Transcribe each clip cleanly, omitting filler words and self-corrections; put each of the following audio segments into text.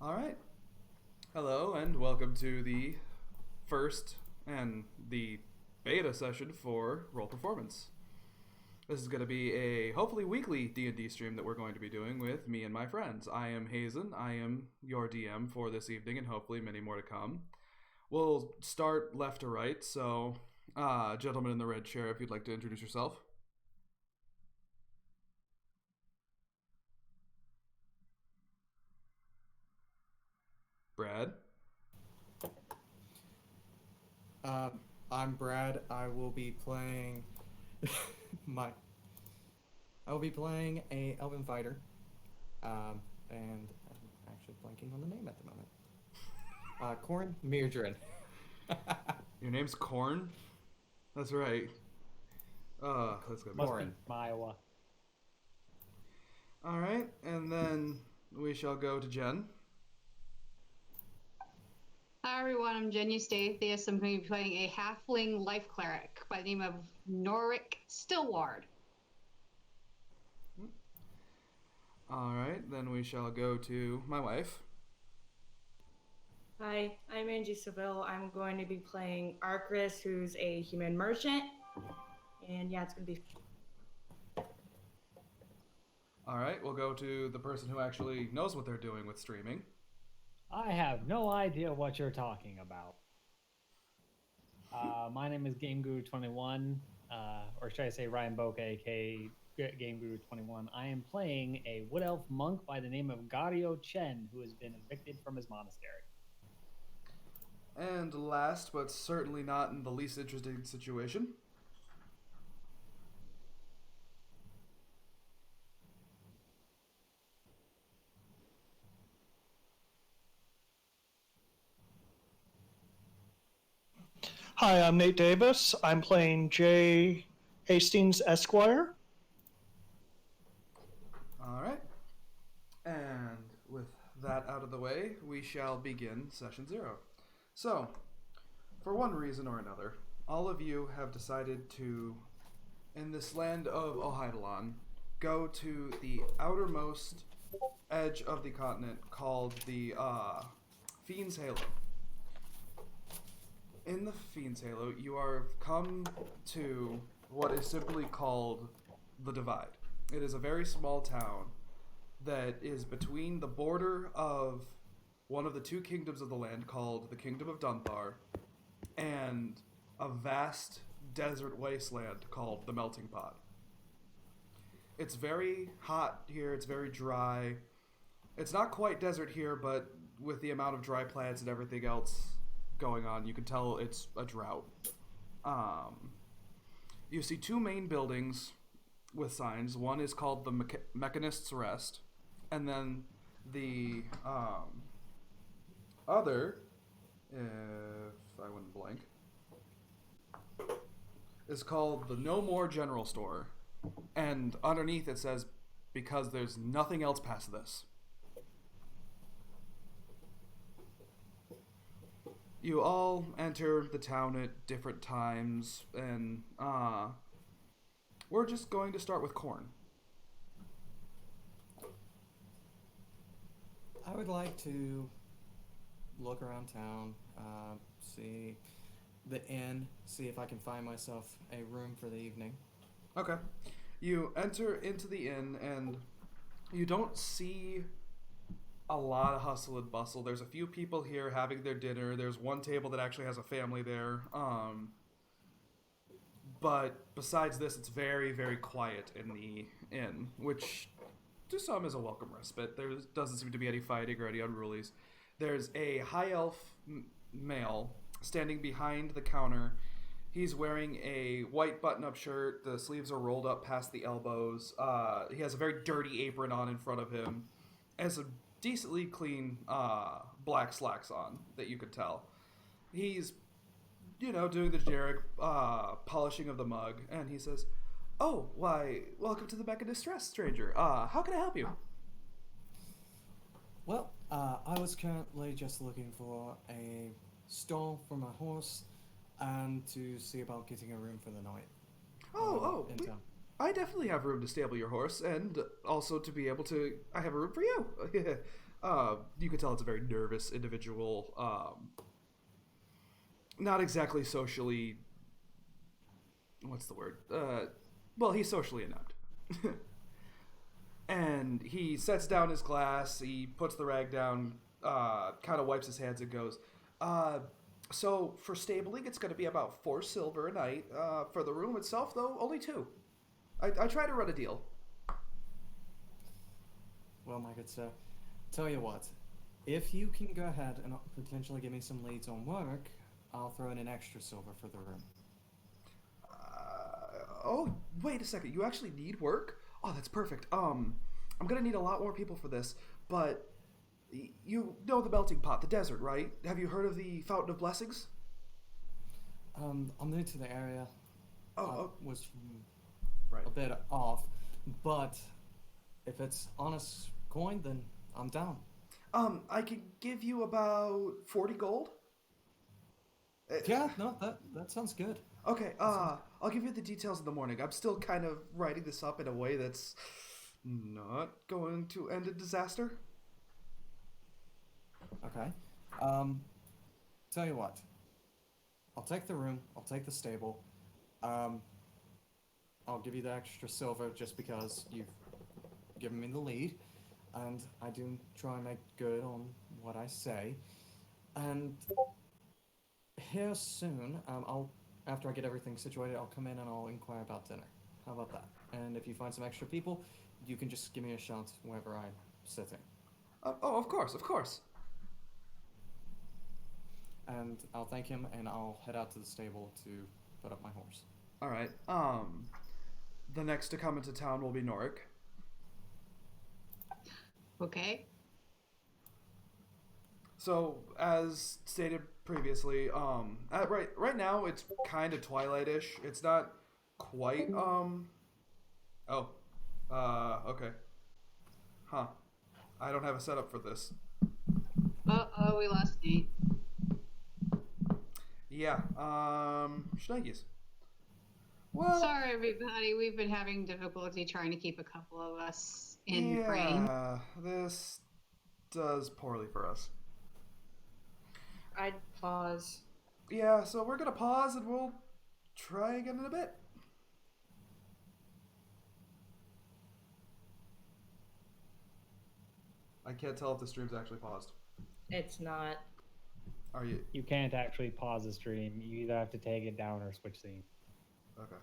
All right. Hello, and welcome to the first and the beta session for Roll Performance. This is going to be a hopefully weekly D&D stream that we're going to be doing with me and my friends. I am Hazen. I am your DM for this evening, and hopefully many more to come. We'll start left to right, so gentleman in the red chair, if you'd like to introduce yourself. Brad. Uh, I'm Brad. I will be playing my. I will be playing a elven fighter, and I'm actually blanking on the name at the moment. Corin Mirdrin. Your name's Corn? That's right. That's gonna be Must fun. be from Iowa. All right, and then we shall go to Jen. Hi everyone, I'm Jen Eustathius. I'm going to be playing a halfling life cleric by the name of Noric Stillward. All right, then we shall go to my wife. Hi, I'm Angie Seville. I'm going to be playing Arcris, who's a human merchant. And yeah, it's going to be. All right, we'll go to the person who actually knows what they're doing with streaming. I have no idea what you're talking about. My name is Game Guru 21, or should I say Ryan Boca, aka Game Guru 21. I am playing a wood elf monk by the name of Gario Chen, who has been evicted from his monastery. And last, but certainly not in the least interesting situation, Hi, I'm Nate Davis. I'm playing Jay Hastings Esquire. all right. And with that out of the way, we shall begin session 0. So, for one reason or another, all of you have decided to, in this land of Ohidalon, go to the outermost edge of the continent called the Fiend's Halo. In the Fiend's Halo, you are come to what is simply called the Divide. It is a very small town that is between the border of one of the two kingdoms of the land called the Kingdom of Dunthar and a vast desert wasteland called the Melting Pot. It's very hot here, it's very dry. It's not quite desert here, but with the amount of dry plants and everything else going on, you can tell it's a drought. You see two main buildings with signs. One is called the Mechanist's Rest, and then the other, if I wouldn't blank, is called the No More General Store. And underneath it says, because there's nothing else past this. You all enter the town at different times, and we're just going to start with Corn. I would like to look around town, see the inn, see if I can find myself a room for the evening. Okay. You enter into the inn, and you don't see a lot of hustle and bustle. There's a few people here having their dinner. There's one table that actually has a family there. But besides this, it's very, very quiet in the inn, which to some is a welcome respite. There doesn't seem to be any fighting or any unrulies. There's a high elf male standing behind the counter. He's wearing a white button-up shirt. The sleeves are rolled up past the elbows. He has a very dirty apron on in front of him. Has a decently clean black slacks on that you could tell. He's, doing the generic polishing of the mug, and he says, "Oh, why, welcome to the Beck of Distress, stranger. How can I help you?" Well, I was currently just looking for a stall for my horse and to see about getting a room for the night. In town. I definitely have room to stable your horse, and also to be able to. I have a room for you. You can tell it's a very nervous individual. Not exactly socially. What's the word? Well, he's socially inept. And he sets down his glass. He puts the rag down. Kind of wipes his hands and goes. So for stabling, it's going to be about 4 silver a night. For the room itself, though, only 2. I try to run a deal. Well, my good sir, tell you what, if you can go ahead and potentially give me some leads on work, I'll throw in an extra silver for the room. Oh, wait a second. You actually need work? Oh, that's perfect. I'm gonna need a lot more people for this, but you know the melting pot, the desert, right? Have you heard of the Fountain of Blessings? I'm new to the area. Oh, Was right. a bit off, but if it's honest coin, then I'm down. I can give you about 40 gold. Yeah, no, that sounds good. Okay, I'll give you the details in the morning. I'm still kind of writing this up in a way that's not going to end in disaster. Okay. Tell you what. I'll take the room. I'll take the stable. I'll give you the extra silver just because you've given me the lead, and I do try and make good on what I say. And here soon, after I get everything situated, I'll come in and I'll inquire about dinner. How about that? And if you find some extra people, you can just give me a shout wherever I'm sitting. Oh, of course, of course. And I'll thank him, and I'll head out to the stable to put up my horse. All right. The next to come into town will be Norik. Okay. So, as stated previously, right now it's kind of twilight-ish. It's not quite, okay. Huh. I don't have a setup for this. Uh-oh, we lost Nate. Yeah, Schneigis. Well, Sorry, everybody. We've been having difficulty trying to keep a couple of us in frame. yeah, this does poorly for us. I'd pause. Yeah, so we're gonna pause and we'll try again in a bit. I can't tell if the stream's actually paused. It's not. Are you? You can't actually pause the stream. You either have to take it down or switch scene. Okay.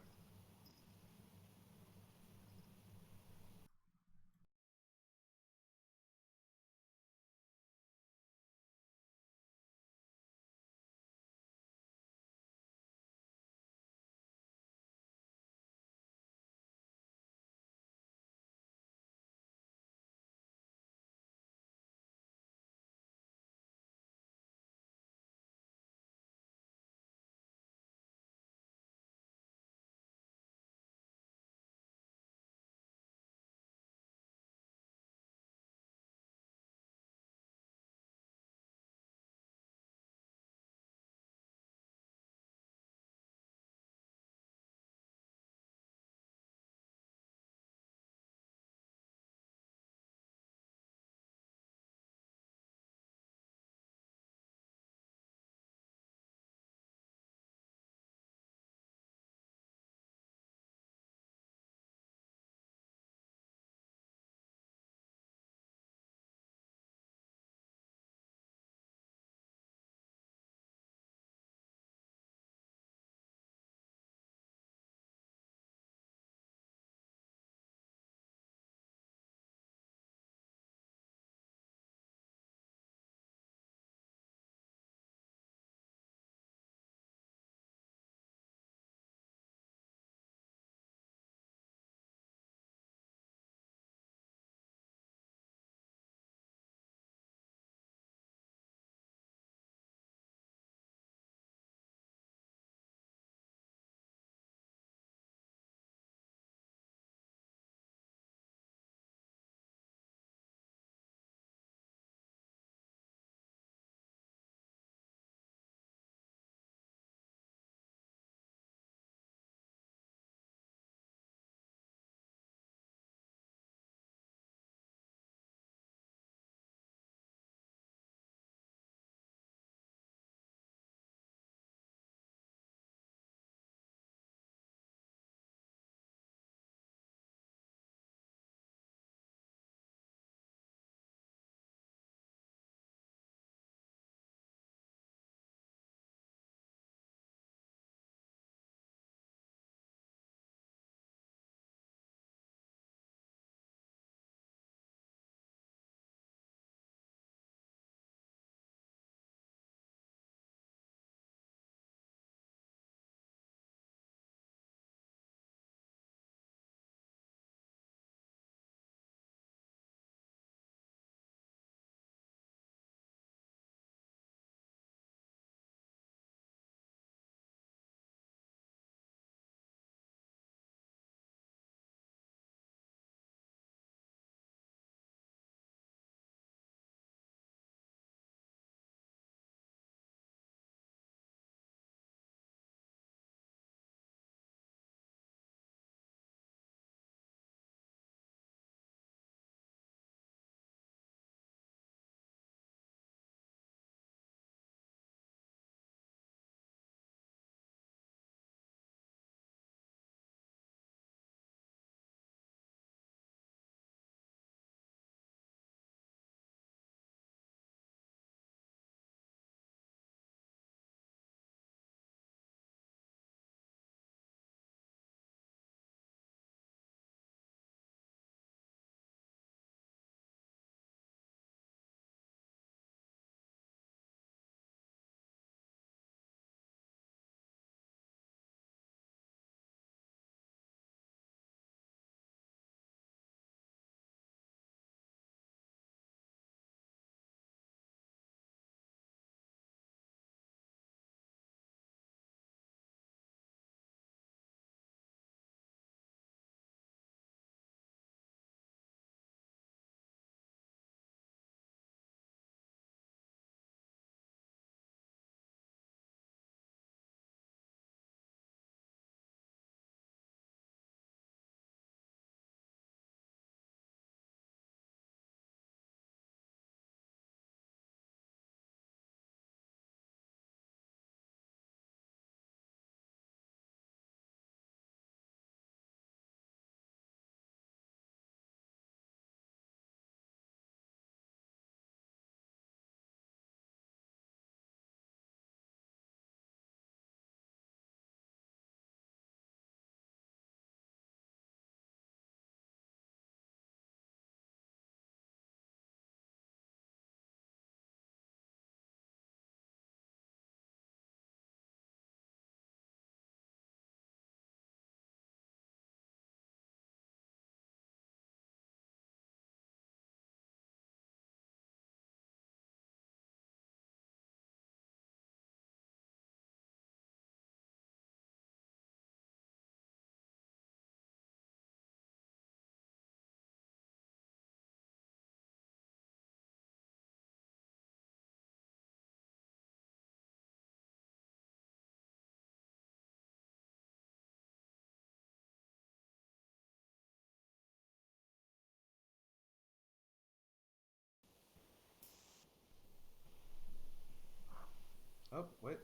Oh, wait.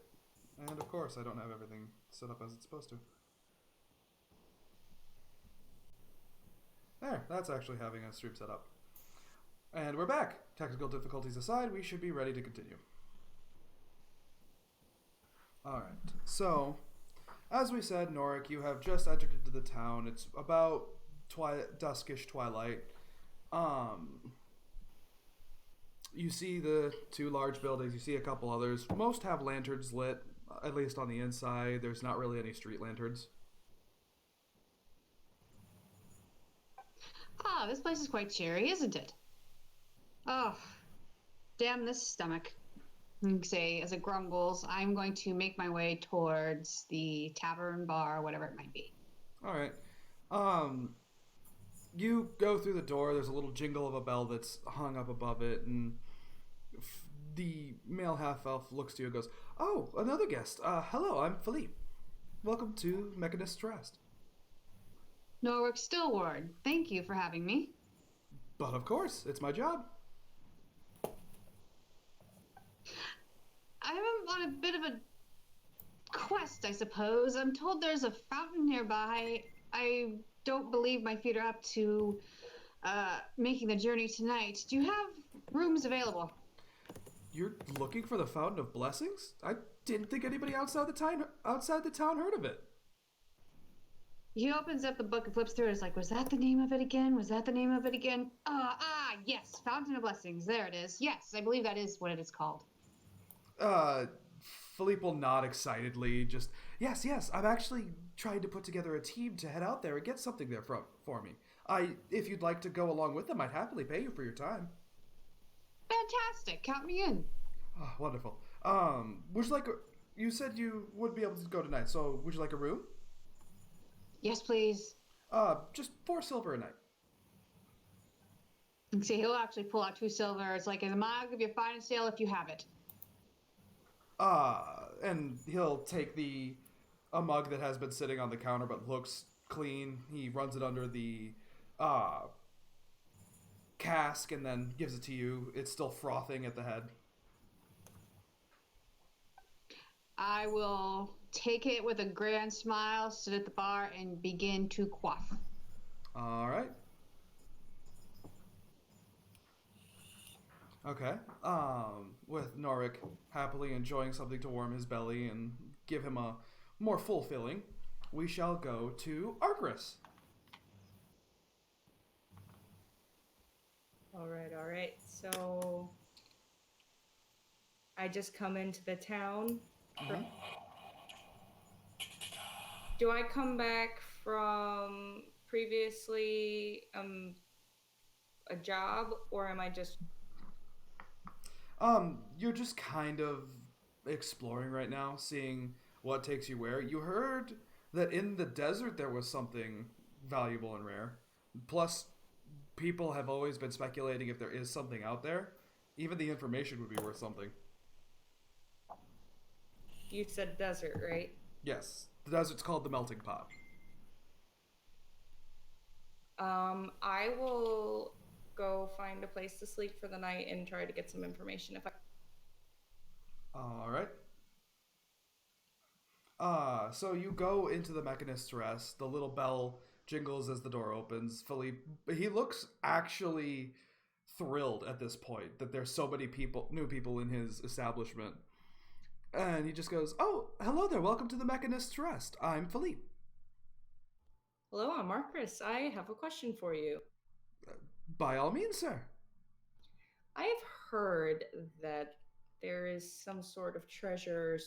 And of course, I don't have everything set up as it's supposed to. There, that's actually having a stream set up. And we're back. Technical difficulties aside, we should be ready to continue. Alright, so, as we said, Norik, you have just entered into the town. It's about duskish twilight. You see the two large buildings, you see a couple others. Most have lanterns lit, at least on the inside. There's not really any street lanterns. Ah, this place is quite cheery, isn't it? Oh, damn this stomach. Say, as it grumbles, I'm going to make my way towards the tavern, bar, whatever it might be. Alright. You go through the door, there's a little jingle of a bell that's hung up above it, and the male half-elf looks to you and goes, "Oh, another guest. Hello, I'm Philippe. Welcome to Mechanist's Rest." Norwick Stillward, thank you for having me. But of course, it's my job. I'm on a bit of a quest, I suppose. I'm told there's a fountain nearby. I don't believe my feet are up to making the journey tonight. Do you have rooms available? You're looking for the Fountain of Blessings? I didn't think anybody outside the town heard of it. He opens up the book and flips through it. It's like, was that the name of it again? Was that the name of it again? Yes, Fountain of Blessings. There it is. Yes, I believe that is what it is called. Philippe will nod excitedly. Just, yes, I'm actually trying to put together a team to head out there and get something there for me. If you'd like to go along with them, I'd happily pay you for your time. Fantastic. Count me in. Oh, wonderful. Would you like you said you would be able to go tonight, so would you like a room? Yes, please. Just 4 silver a night. And see, he'll actually pull out 2 silver. It's like, I'll give you a fine sale if you have it. And he'll take a mug that has been sitting on the counter but looks clean. He runs it under the cask and then gives it to you. It's still frothing at the head. I will take it with a grand smile, sit at the bar, and begin to quaff. All right. Okay. With Norik happily enjoying something to warm his belly and give him a more full filling, we shall go to Arcris. All right. So I just come into the town. Mhm. Do I come back from previously a job, or am I just... You're just kind of exploring right now, seeing what takes you where. You heard that in the desert there was something valuable and rare. Plus, people have always been speculating if there is something out there. Even the information would be worth something. You said desert, right? Yes, the desert's called the Melting Pot. I will go find a place to sleep for the night and try to get some information if I... All right. So you go into the Mechanist's Rest. The little bell jingles as the door opens. Philippe, he looks actually thrilled at this point that there's so many new people in his establishment. And he just goes, "Oh, hello there. Welcome to the Mechanist's Rest. I'm Philippe." Hello, I'm Marcus. I have a question for you. By all means, sir. I have heard that there is some sort of treasure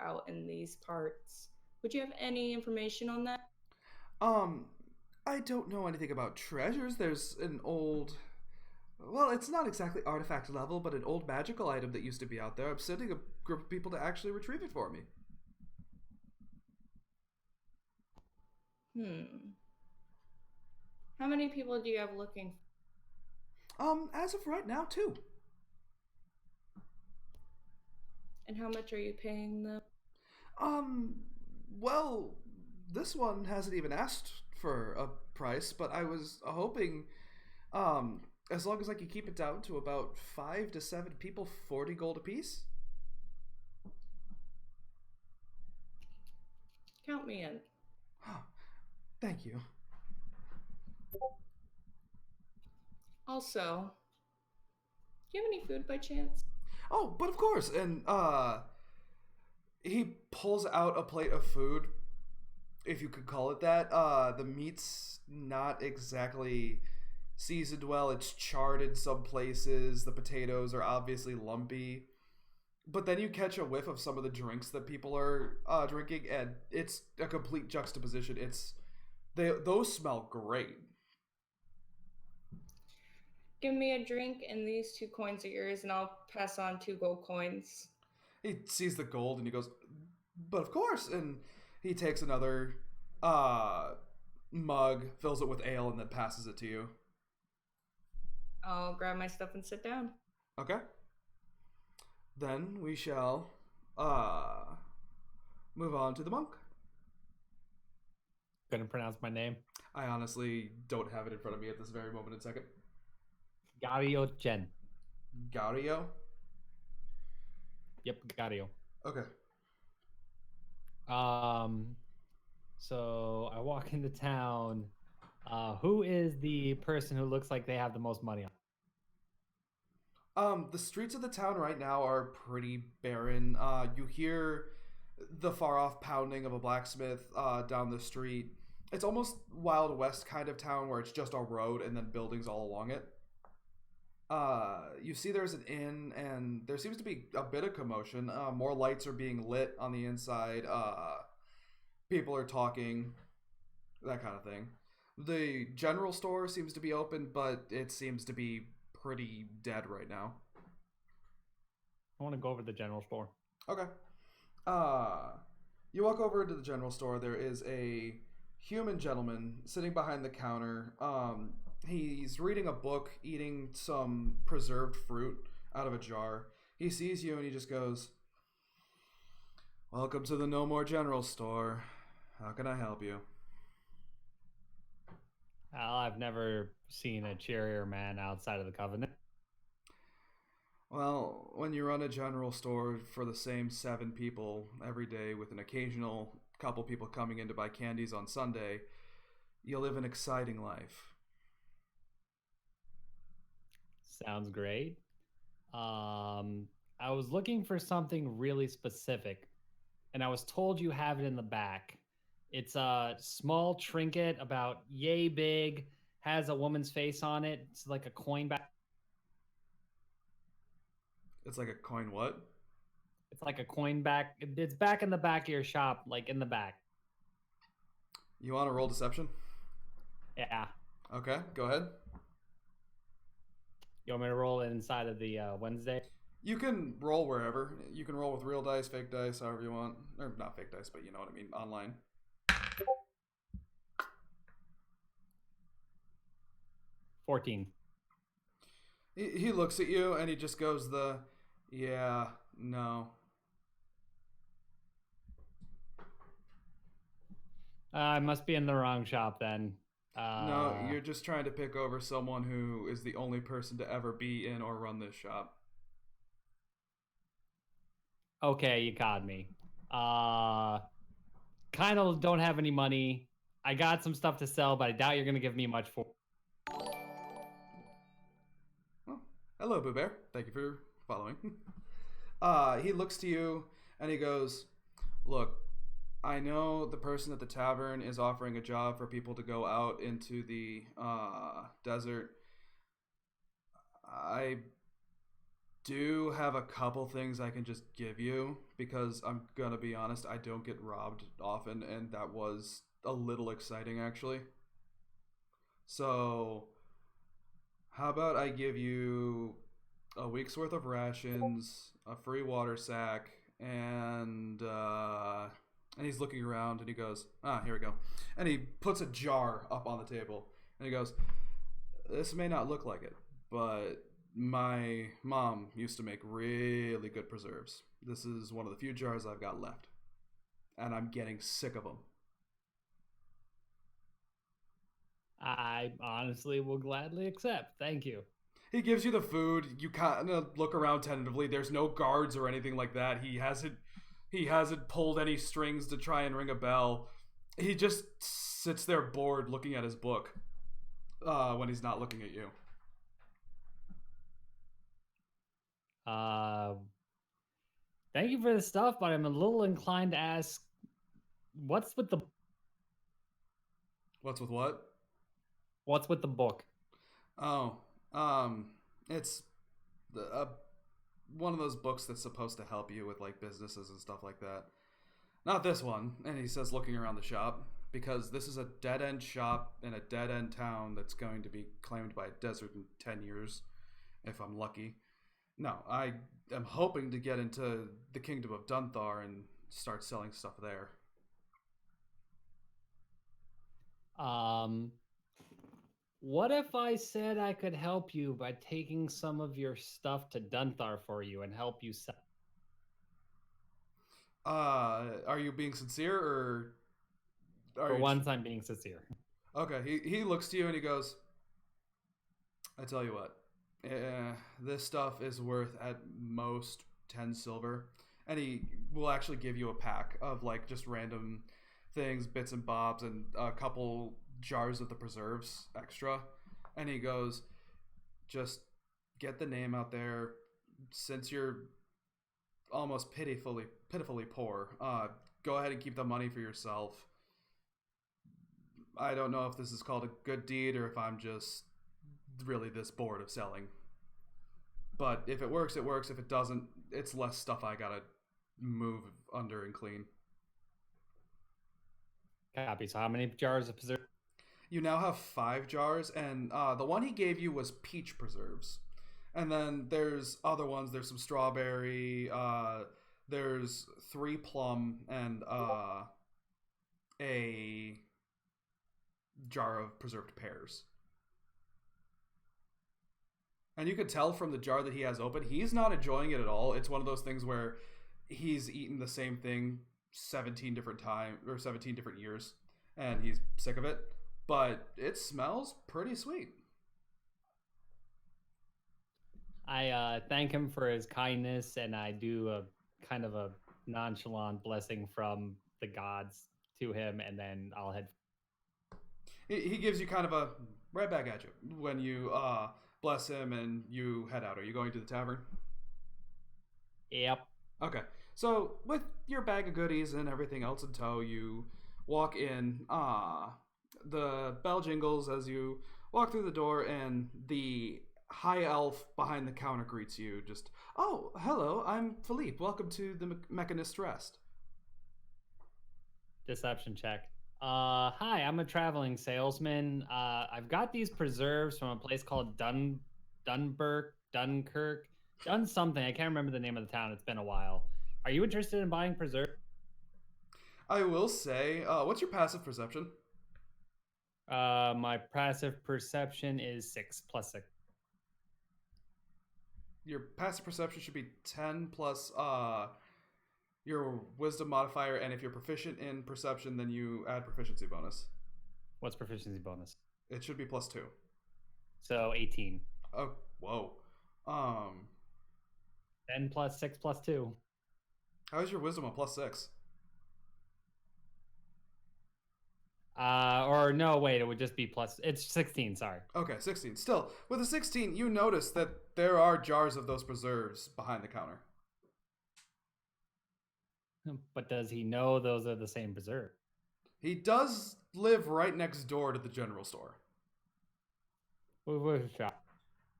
out in these parts. Would you have any information on that? I don't know anything about treasures. There's an old... Well, it's not exactly artifact level, but an old magical item that used to be out there. I'm sending a group of people to actually retrieve it for me. How many people do you have looking? As of right now, 2. And how much are you paying them? Well, this one hasn't even asked for a price, but I was hoping, as long as I could keep it down to about 5 to 7 people, 40 gold apiece. Count me in. Thank you. Also, do you have any food by chance? Oh, but of course. And he pulls out a plate of food, if you could call it that. The meat's not exactly seasoned well. It's charred in some places. The potatoes are obviously lumpy. But then you catch a whiff of some of the drinks that people are drinking, and it's a complete juxtaposition. Those smell great. Give me a drink and these 2 coins of yours, and I'll pass on 2 gold coins. He sees the gold and he goes, but of course. And he takes another mug, fills it with ale, and then passes it to you. I'll grab my stuff and sit down. Okay. Then we shall move on to the monk. Couldn't pronounce my name. I honestly don't have it in front of me at this very moment in second. Gario Chen. Gario? Yep, Gario. Okay. So I walk into town. Who is the person who looks like they have the most money on? The streets of the town right now are pretty barren. You hear the far off pounding of a blacksmith down the street. It's almost Wild West kind of town where it's just a road and then buildings all along it. You see there's an inn, and there seems to be a bit of commotion. More lights are being lit on the inside. People are talking, that kind of thing. The general store seems to be open, but it seems to be pretty dead right now. I want to go over to the general store. Okay. You walk over to the general store. There is a human gentleman sitting behind the counter. He's reading a book, eating some preserved fruit out of a jar. He sees you and he just goes, "Welcome to the No More General Store. How can I help you?" I've never seen a cheerier man outside of the Covenant. Well, when you run a general store for the same 7 people every day with an occasional couple people coming in to buy candies on Sunday, you live an exciting life. Sounds great. I was looking for something really specific, and I was told you have it in the back. It's a small trinket about yay big, has a woman's face on it. It's like a coin back. It's like a coin what? It's like a coin back. It's back in the back of your shop, like in the back. You want to roll deception? Yeah. Okay, go ahead. You want me to roll it inside of the Wednesday? You can roll wherever. You can roll with real dice, fake dice, however you want. Or not fake dice, but you know what I mean, online. 14. He looks at you and he just goes yeah, no. I must be in the wrong shop then. No, you're just trying to pick over someone who is the only person to ever be in or run this shop. Okay, you caught me. Kind of don't have any money. I got some stuff to sell, but I doubt you're going to give me much for. Oh, hello, Boo Bear. Thank you for following. He looks to you and he goes, "Look, I know the person at the tavern is offering a job for people to go out into the desert. I do have a couple things I can just give you because I'm gonna be honest, I don't get robbed often, and that was a little exciting actually. So how about I give you a week's worth of rations, a free water sack, and he's looking around and he goes, here we go. And he puts a jar up on the table and he goes, "This may not look like it, but my mom used to make really good preserves. This is one of the few jars I've got left. And I'm getting sick of them." I honestly will gladly accept. Thank you. He gives you the food. You kind of look around tentatively. There's no guards or anything like that. He He hasn't pulled any strings to try and ring a bell. He just sits there bored looking at his book when he's not looking at you. Thank you for the stuff, but I'm a little inclined to ask, what's with the What's with what? book? Oh, it's one of those books that's supposed to help you with like businesses and stuff like that. Not this one. And he says, looking around the shop, because this is a dead end shop in a dead end town that's going to be claimed by a desert in 10 years, if I'm lucky. No, I am hoping to get into the kingdom of Dunthar and start selling stuff there. What if I said I could help you by taking some of your stuff to Dunthar for you and help you sell? Are you being sincere, or are For you once, I'm being sincere. Okay, he looks to you and he goes, I tell you what, this stuff is worth at most 10 silver. And he will actually give you a pack of like just random things, bits and bobs, and a couple jars of the preserves extra. And he goes, just get the name out there. Since you're almost pitifully poor, go ahead and keep the money for yourself. I don't know if this is called a good deed or if I'm just really this bored of selling. But if it works, it works. If it doesn't, it's less stuff I gotta move under and clean. Copy. So how many jars of preserve? You now have 5 jars, and the one he gave you was peach preserves. And then there's other ones. There's some strawberry. There's 3 plum and a jar of preserved pears. And you could tell from the jar that he has open, he's not enjoying it at all. It's one of those things where he's eaten the same thing 17 different times or 17 different years, and he's sick of it. But it smells pretty sweet. I thank him for his kindness, and I do a kind of a nonchalant blessing from the gods to him, and then I'll head. He gives you kind of a right back at you when you bless him and you head out. Are you going to the tavern? Yep. Okay. So with your bag of goodies and everything else in tow, you walk in. The bell jingles as you walk through the door, and the high elf behind the counter greets you. Just, oh, hello, I'm Philippe. Welcome to the Mechanist Rest. Deception check. Hi, I'm a traveling salesman. I've got these preserves from a place called Dunkirk, done something. I can't remember the name of the town. It's been a while. Are you interested in buying preserves? I will say, what's your passive perception? My passive perception is 6 plus 6. Your passive perception should be 10 plus your wisdom modifier, and if you're proficient in perception, then you add proficiency bonus. What's proficiency bonus? It should be plus 2. So 18. Oh, whoa. 10 plus 6 plus 2. How is your wisdom a plus 6? Or no, wait, it would just be plus. It's 16, sorry. Okay, 16. Still, with a 16, you notice that there are jars of those preserves behind the counter. But does he know those are the same preserve? He does live right next door to the general store. Where's the shop?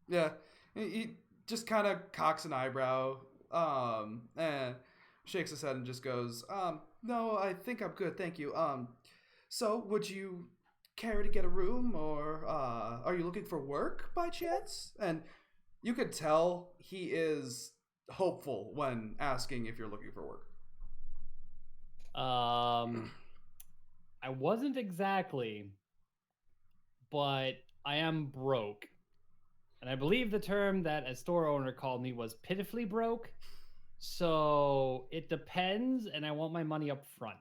Yeah, he just kind of cocks an eyebrow, and shakes his head and just goes, no, I think I'm good, thank you. So would you care to get a room, or are you looking for work by chance? And you could tell he is hopeful when asking if you're looking for work. I wasn't exactly, but I am broke. And I believe the term that a store owner called me was pitifully broke. So it depends, and I want my money up front.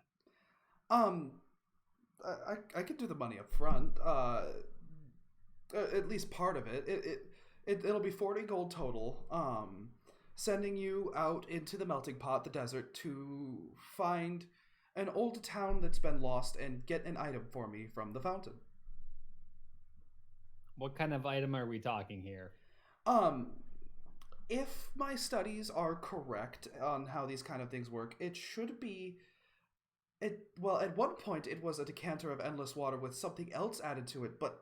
I could do the money up front. At least part of it. It'll be 40 gold total. sending you out into the melting pot, the desert, to find an old town that's been lost and get an item for me from the fountain. What kind of item are we talking here? If my studies are correct on how these kind of things work, it should be well, at one point it was a decanter of endless water with something else added to it, but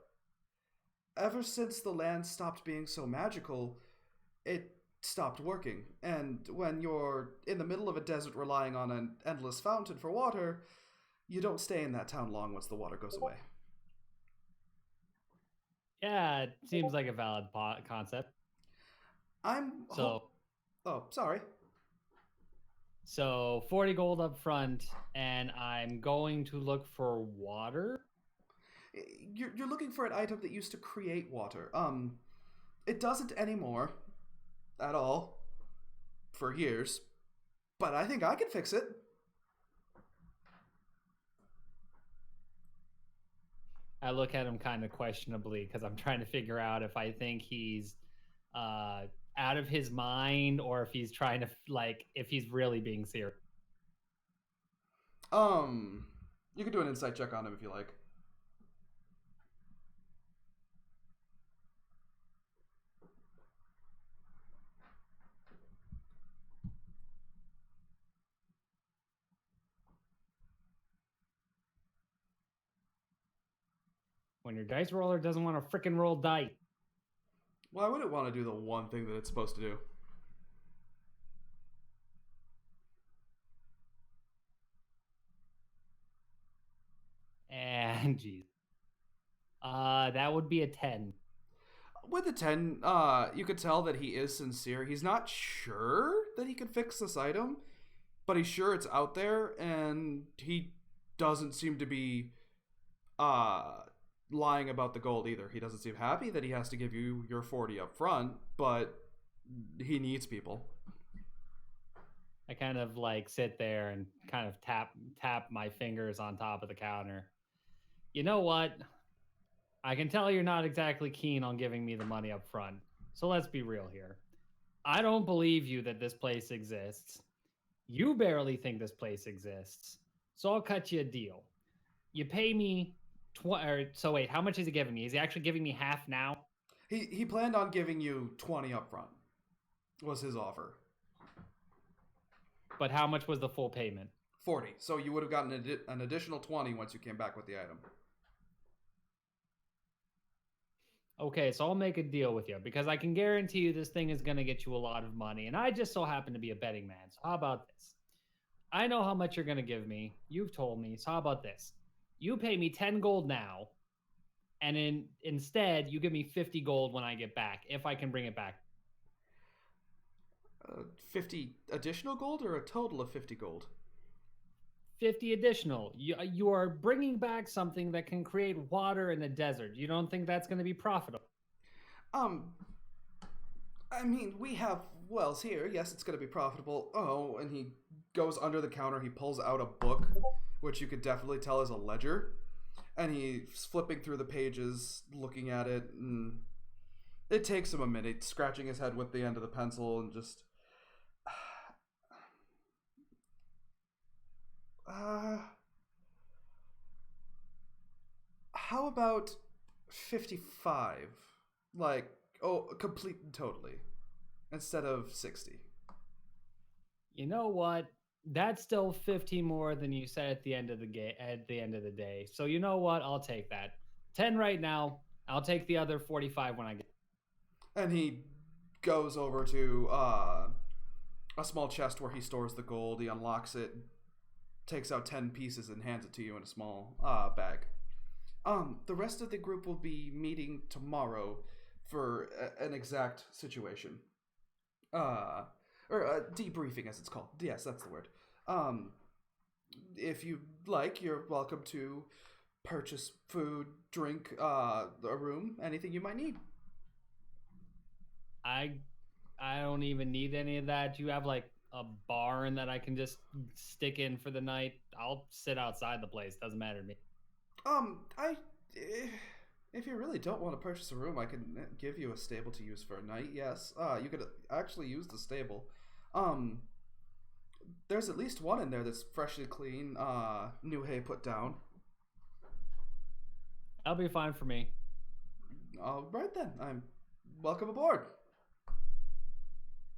ever since the land stopped being so magical, it stopped working. And when you're in the middle of a desert relying on an endless fountain for water, you don't stay in that town long once the water goes away. Yeah, it seems like a valid concept. Oh, sorry. So 40 gold up front, and I'm going to look for water. You're looking for an item that used to create water. It doesn't anymore, at all, for years. But I think I can fix it. I look at him kind of questionably because I'm trying to figure out if I think he's out of his mind or if he's trying to if he's really being serious. You can do an insight check on him if you like. When your dice roller doesn't want to frickin' roll dice. Why would it want to do the one thing that it's supposed to do? And geez. That would be a 10. With a 10, you could tell that he is sincere. He's not sure that he can fix this item, but he's sure it's out there, and he doesn't seem to be lying about the gold either. He doesn't seem happy that he has to give you your 40 up front, but he needs people. I kind of sit there and kind of tap my fingers on top of the counter. You know what? I can tell you're not exactly keen on giving me the money up front. So let's be real here. I don't believe you that this place exists. You barely think this place exists. So I'll cut you a deal. You pay me so wait, how much is he giving me? Is he actually giving me half now? He planned on giving you 20 up front. Was his offer. But how much was the full payment? 40. So you would have gotten an additional 20 once you came back with the item. Okay, so I'll make a deal with you because I can guarantee you this thing is going to get you a lot of money. And I just so happen to be a betting man. So how about this? I know how much you're going to give me. You've told me. So how about this? You pay me 10 gold now. And instead, you give me 50 gold when I get back, if I can bring it back. 50 additional gold or a total of 50 gold? 50 additional. You are bringing back something that can create water in the desert. You don't think that's going to be profitable? I mean, we have wells here. Yes, it's going to be profitable. Oh, and he goes under the counter. He pulls out a book, which you could definitely tell is a ledger. And he's flipping through the pages, looking at it, and it takes him a minute, scratching his head with the end of the pencil and just... how about 55? Complete and totally, instead of 60. You know what? That's still 50 more than you said at the end of the day. So you know what? I'll take that. 10 right now. I'll take the other 45 when I get. And he goes over to a small chest where he stores the gold. He unlocks it, takes out 10 pieces, and hands it to you in a small bag. The rest of the group will be meeting tomorrow for an exact situation. Or debriefing, as it's called. Yes, that's the word. If you like, you're welcome to purchase food, drink, a room, anything you might need. I don't even need any of that. Do you have a barn that I can just stick in for the night? I'll sit outside the place. Doesn't matter to me. If if you really don't want to purchase a room, I can give you a stable to use for a night. Yes, you could actually use the stable. There's at least one in there that's freshly clean, new hay put down. That'll be fine for me. All right then, I'm welcome aboard.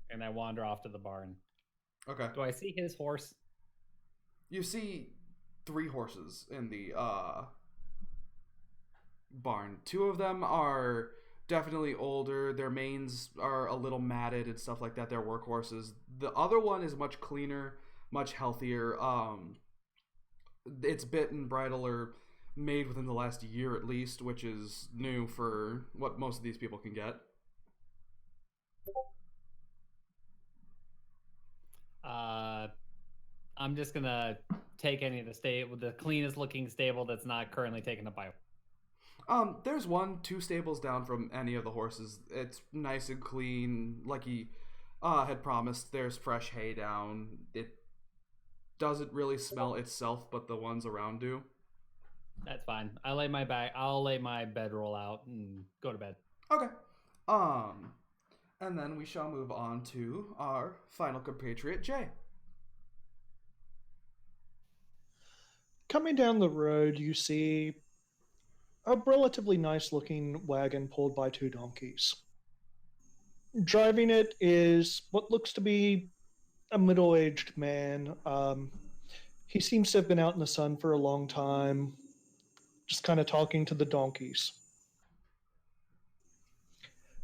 And I wander off to the barn. Okay. Do I see his horse? You see 3 horses in the barn. 2 of them are definitely older. Their manes are a little matted and stuff like that. They're workhorses. The other one is much cleaner, much healthier. Its bit and bridle are made within the last year at least, which is new for what most of these people can get. I'm just gonna take any of the cleanest looking stable that's not currently taken up by. There's 2 stables down from any of the horses. It's nice and clean, like he had promised. There's fresh hay down. It doesn't really smell itself, but the ones around do. That's fine. I'll lay my bedroll out and go to bed. Okay. And then we shall move on to our final compatriot, Jay. Coming down the road, you see a relatively nice looking wagon pulled by 2 donkeys. Driving it is what looks to be a middle aged man. He seems to have been out in the sun for a long time, just kind of talking to the donkeys.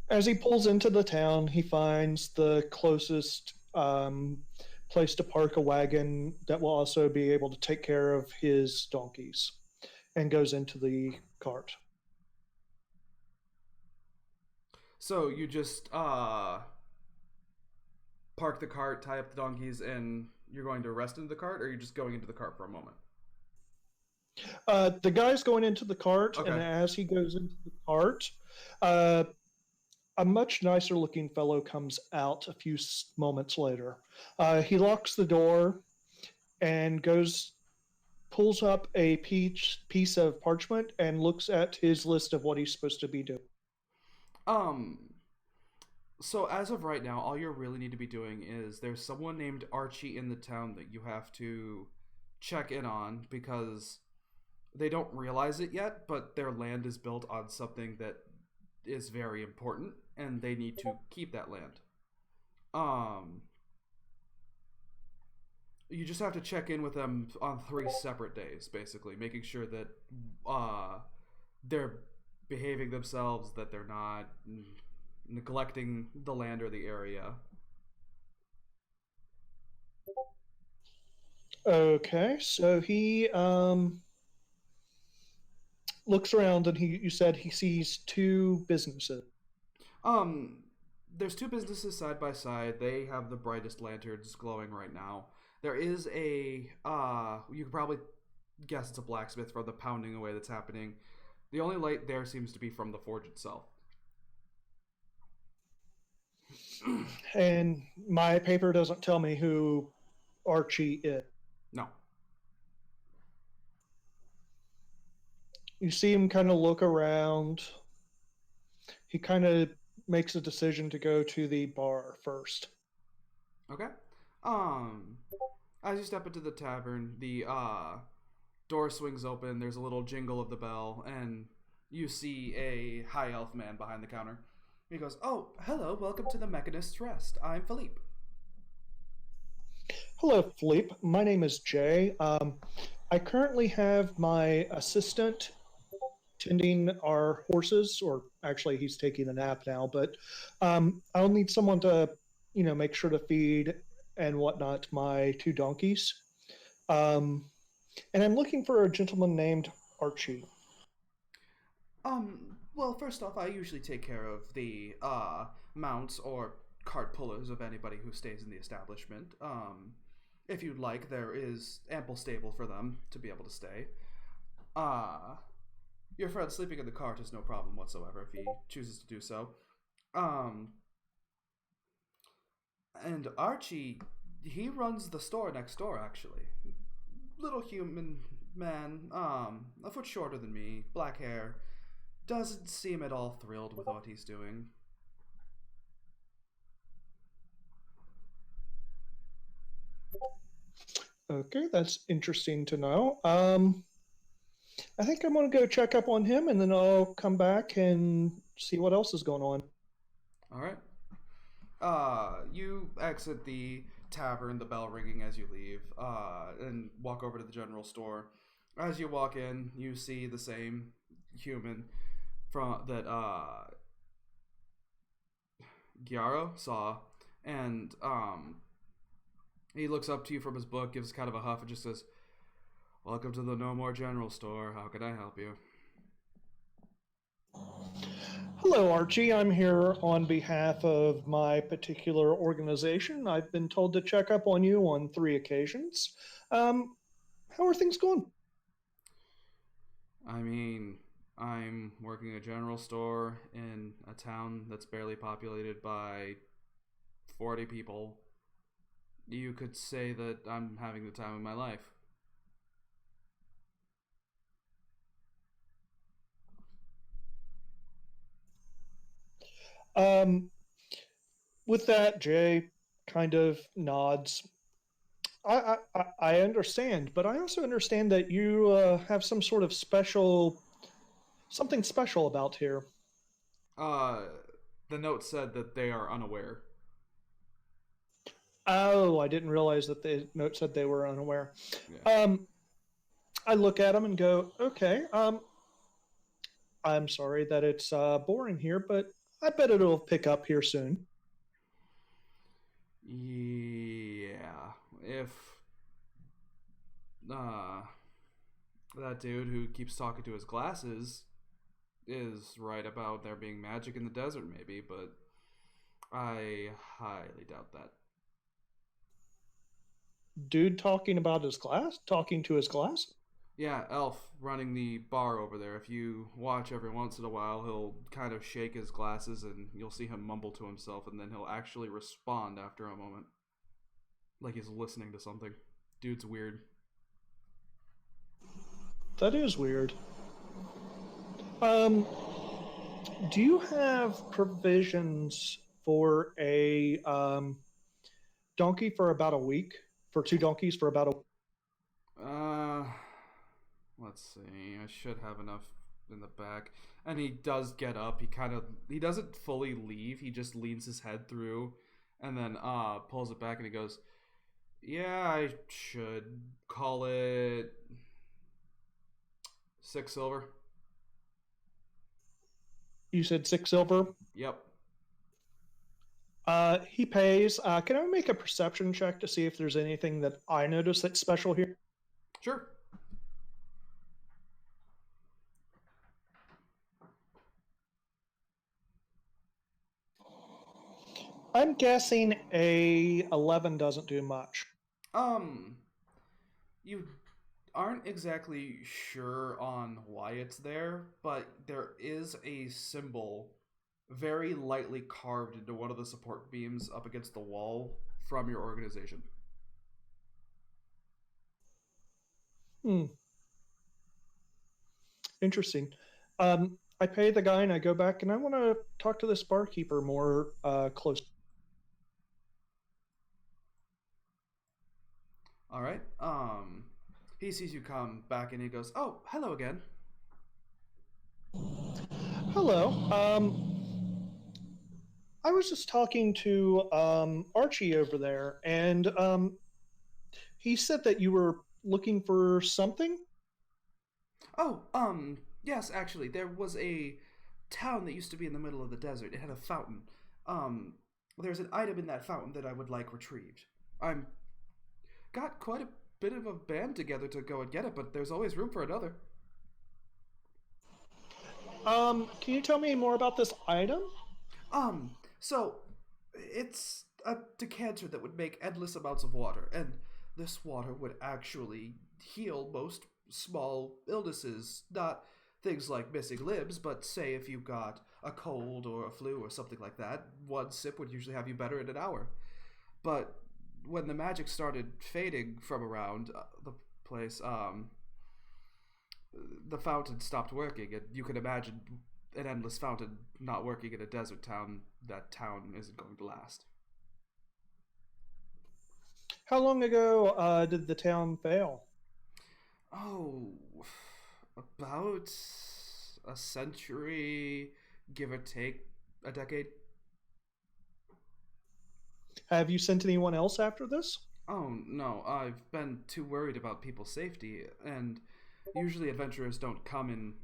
As he pulls into the town, he finds the closest place to park a wagon that will also be able to take care of his donkeys, and goes into the cart. So you just park the cart, tie up the donkeys, and you're going to rest into the cart, or are you just going into the cart for a moment? The guy's going into the cart, Okay. and as he goes into the cart, a much nicer looking fellow comes out a few moments later. He locks the door and pulls up a piece of parchment and looks at his list of what he's supposed to be doing. So as of right now, all you really need to be doing is there's someone named Archie in the town that you have to check in on, because they don't realize it yet, but their land is built on something that is very important, and they need to keep that land. You just have to check in with them on 3 separate days, basically, making sure that they're behaving themselves, that they're not neglecting the land or the area. Okay, so he looks around, and you said he sees 2 businesses. There's 2 businesses side by side. They have the brightest lanterns glowing right now. There is you could probably guess it's a blacksmith from the pounding away that's happening. The only light there seems to be from the forge itself. And my paper doesn't tell me who Archie is. No. You see him kind of look around. He kind of makes a decision to go to the bar first. Okay. As you step into the tavern, the door swings open. There's a little jingle of the bell, and you see a high elf man behind the counter. He goes, "Oh, hello, welcome to the Mechanist's Rest. I'm Philippe." Hello, Philippe. My name is Jay. I currently have my assistant tending our horses, or actually he's taking a nap now, but I'll need someone to, make sure to feed and whatnot my 2 donkeys. And I'm looking for a gentleman named Archie. Well, first off, I usually take care of the mounts or cart pullers of anybody who stays in the establishment. If you'd like, there is ample stable for them to be able to stay. Your friend sleeping in the cart is no problem whatsoever if he chooses to do so. And Archie, he runs the store next door, actually. Little human man, a foot shorter than me, black hair, doesn't seem at all thrilled with what he's doing. Okay, that's interesting to know. I think I'm going to go check up on him and then I'll come back and see what else is going on. All right. You exit the tavern, the bell ringing as you leave, and walk over to the general store. As you walk in, you see the same human from that Gyaro saw, and he looks up to you from his book, gives kind of a huff, and just says, "Welcome to the No More General Store. How can I help you?" Hello, Archie. I'm here on behalf of my particular organization. I've been told to check up on you on 3 occasions. How are things going? I mean, I'm working a general store in a town that's barely populated by 40 people. You could say that I'm having the time of my life. Um, with that, Jay kind of nods. I understand, but I also understand that you have some sort of something special about here. Uh, the note said that they are unaware. Oh, I didn't realize that the note said they were unaware. Yeah. I look at them and go, okay, I'm sorry that it's boring here, but I bet it'll pick up here soon. Yeah. If uh that dude who keeps talking to his glasses is right about there being magic in the desert, maybe, but I highly doubt that. Dude talking to his glass? Yeah, Elf running the bar over there. If you watch every once in a while, he'll kind of shake his glasses and you'll see him mumble to himself, and then he'll actually respond after a moment. Like he's listening to something. Dude's weird. That is weird. Um, do you have provisions for a donkey for about a week? For 2 donkeys for about a Uh, let's see. I should have enough in the back. And he does get up. He doesn't fully leave. He just leans his head through and then pulls it back and he goes, "Yeah, I should call it 6 silver." You said 6 silver? Yep. He pays. Can I make a perception check to see if there's anything that I notice that's special here? Sure. I'm guessing a 11 doesn't do much. Um, you aren't exactly sure on why it's there, but there is a symbol very lightly carved into one of the support beams up against the wall from your organization. Hmm. Interesting. I pay the guy and I go back and I want to talk to this barkeeper more close. All right. He sees you come back and he goes, "Oh, hello again." Hello. I was just talking to Archie over there, and he said that you were looking for something. Oh, yes, actually, there was a town that used to be in the middle of the desert. It had a fountain. There's an item in that fountain that I would like retrieved. I'm got quite a bit of a band together to go and get it, but there's always room for another. Can you tell me more about this item? So it's a decanter that would make endless amounts of water, and this water would actually heal most small illnesses, not things like missing limbs, but say if you got a cold or a flu or something like that, one sip would usually have you better in an hour. But when the magic started fading from around the place, the fountain stopped working, and you can imagine an endless fountain not working in a desert town. That town isn't going to last. How long ago did the town fail? Oh, about a century, give or take a decade. Have you sent anyone else after this? Oh, no, I've been too worried about people's safety, and usually adventurers don't come in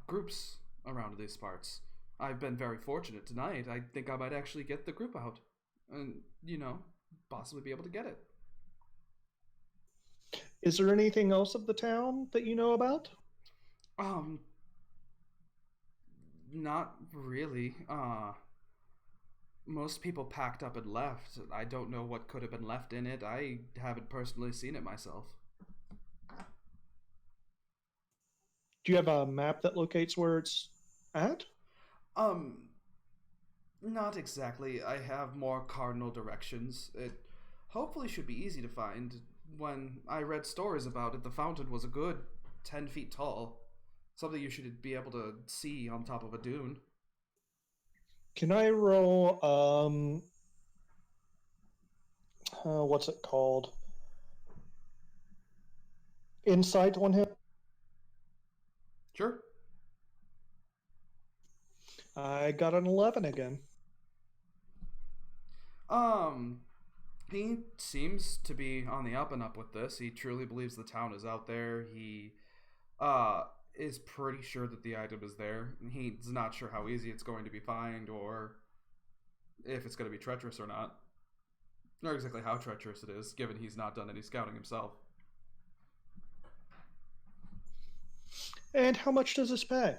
groups around these parts. I've been very fortunate tonight. I think I might actually get the group out, and, possibly be able to get it. Is there anything else of the town that you know about? Um, Not really. Most people packed up and left. I don't know what could have been left in it. I haven't personally seen it myself. Do you have a map that locates where it's at? Um, Not exactly. I have more cardinal directions. It hopefully should be easy to find. When I read stories about it, the fountain was a good 10 feet tall. Something you should be able to see on top of a dune. Can I roll, what's it called? Insight on him? Sure. I got an 11 again. He seems to be on the up and up with this. He truly believes the town is out there. He, is pretty sure that the item is there. He's not sure how easy it's going to be found or if it's going to be treacherous or not. Or exactly how treacherous it is, given he's not done any scouting himself. And how much does this pay?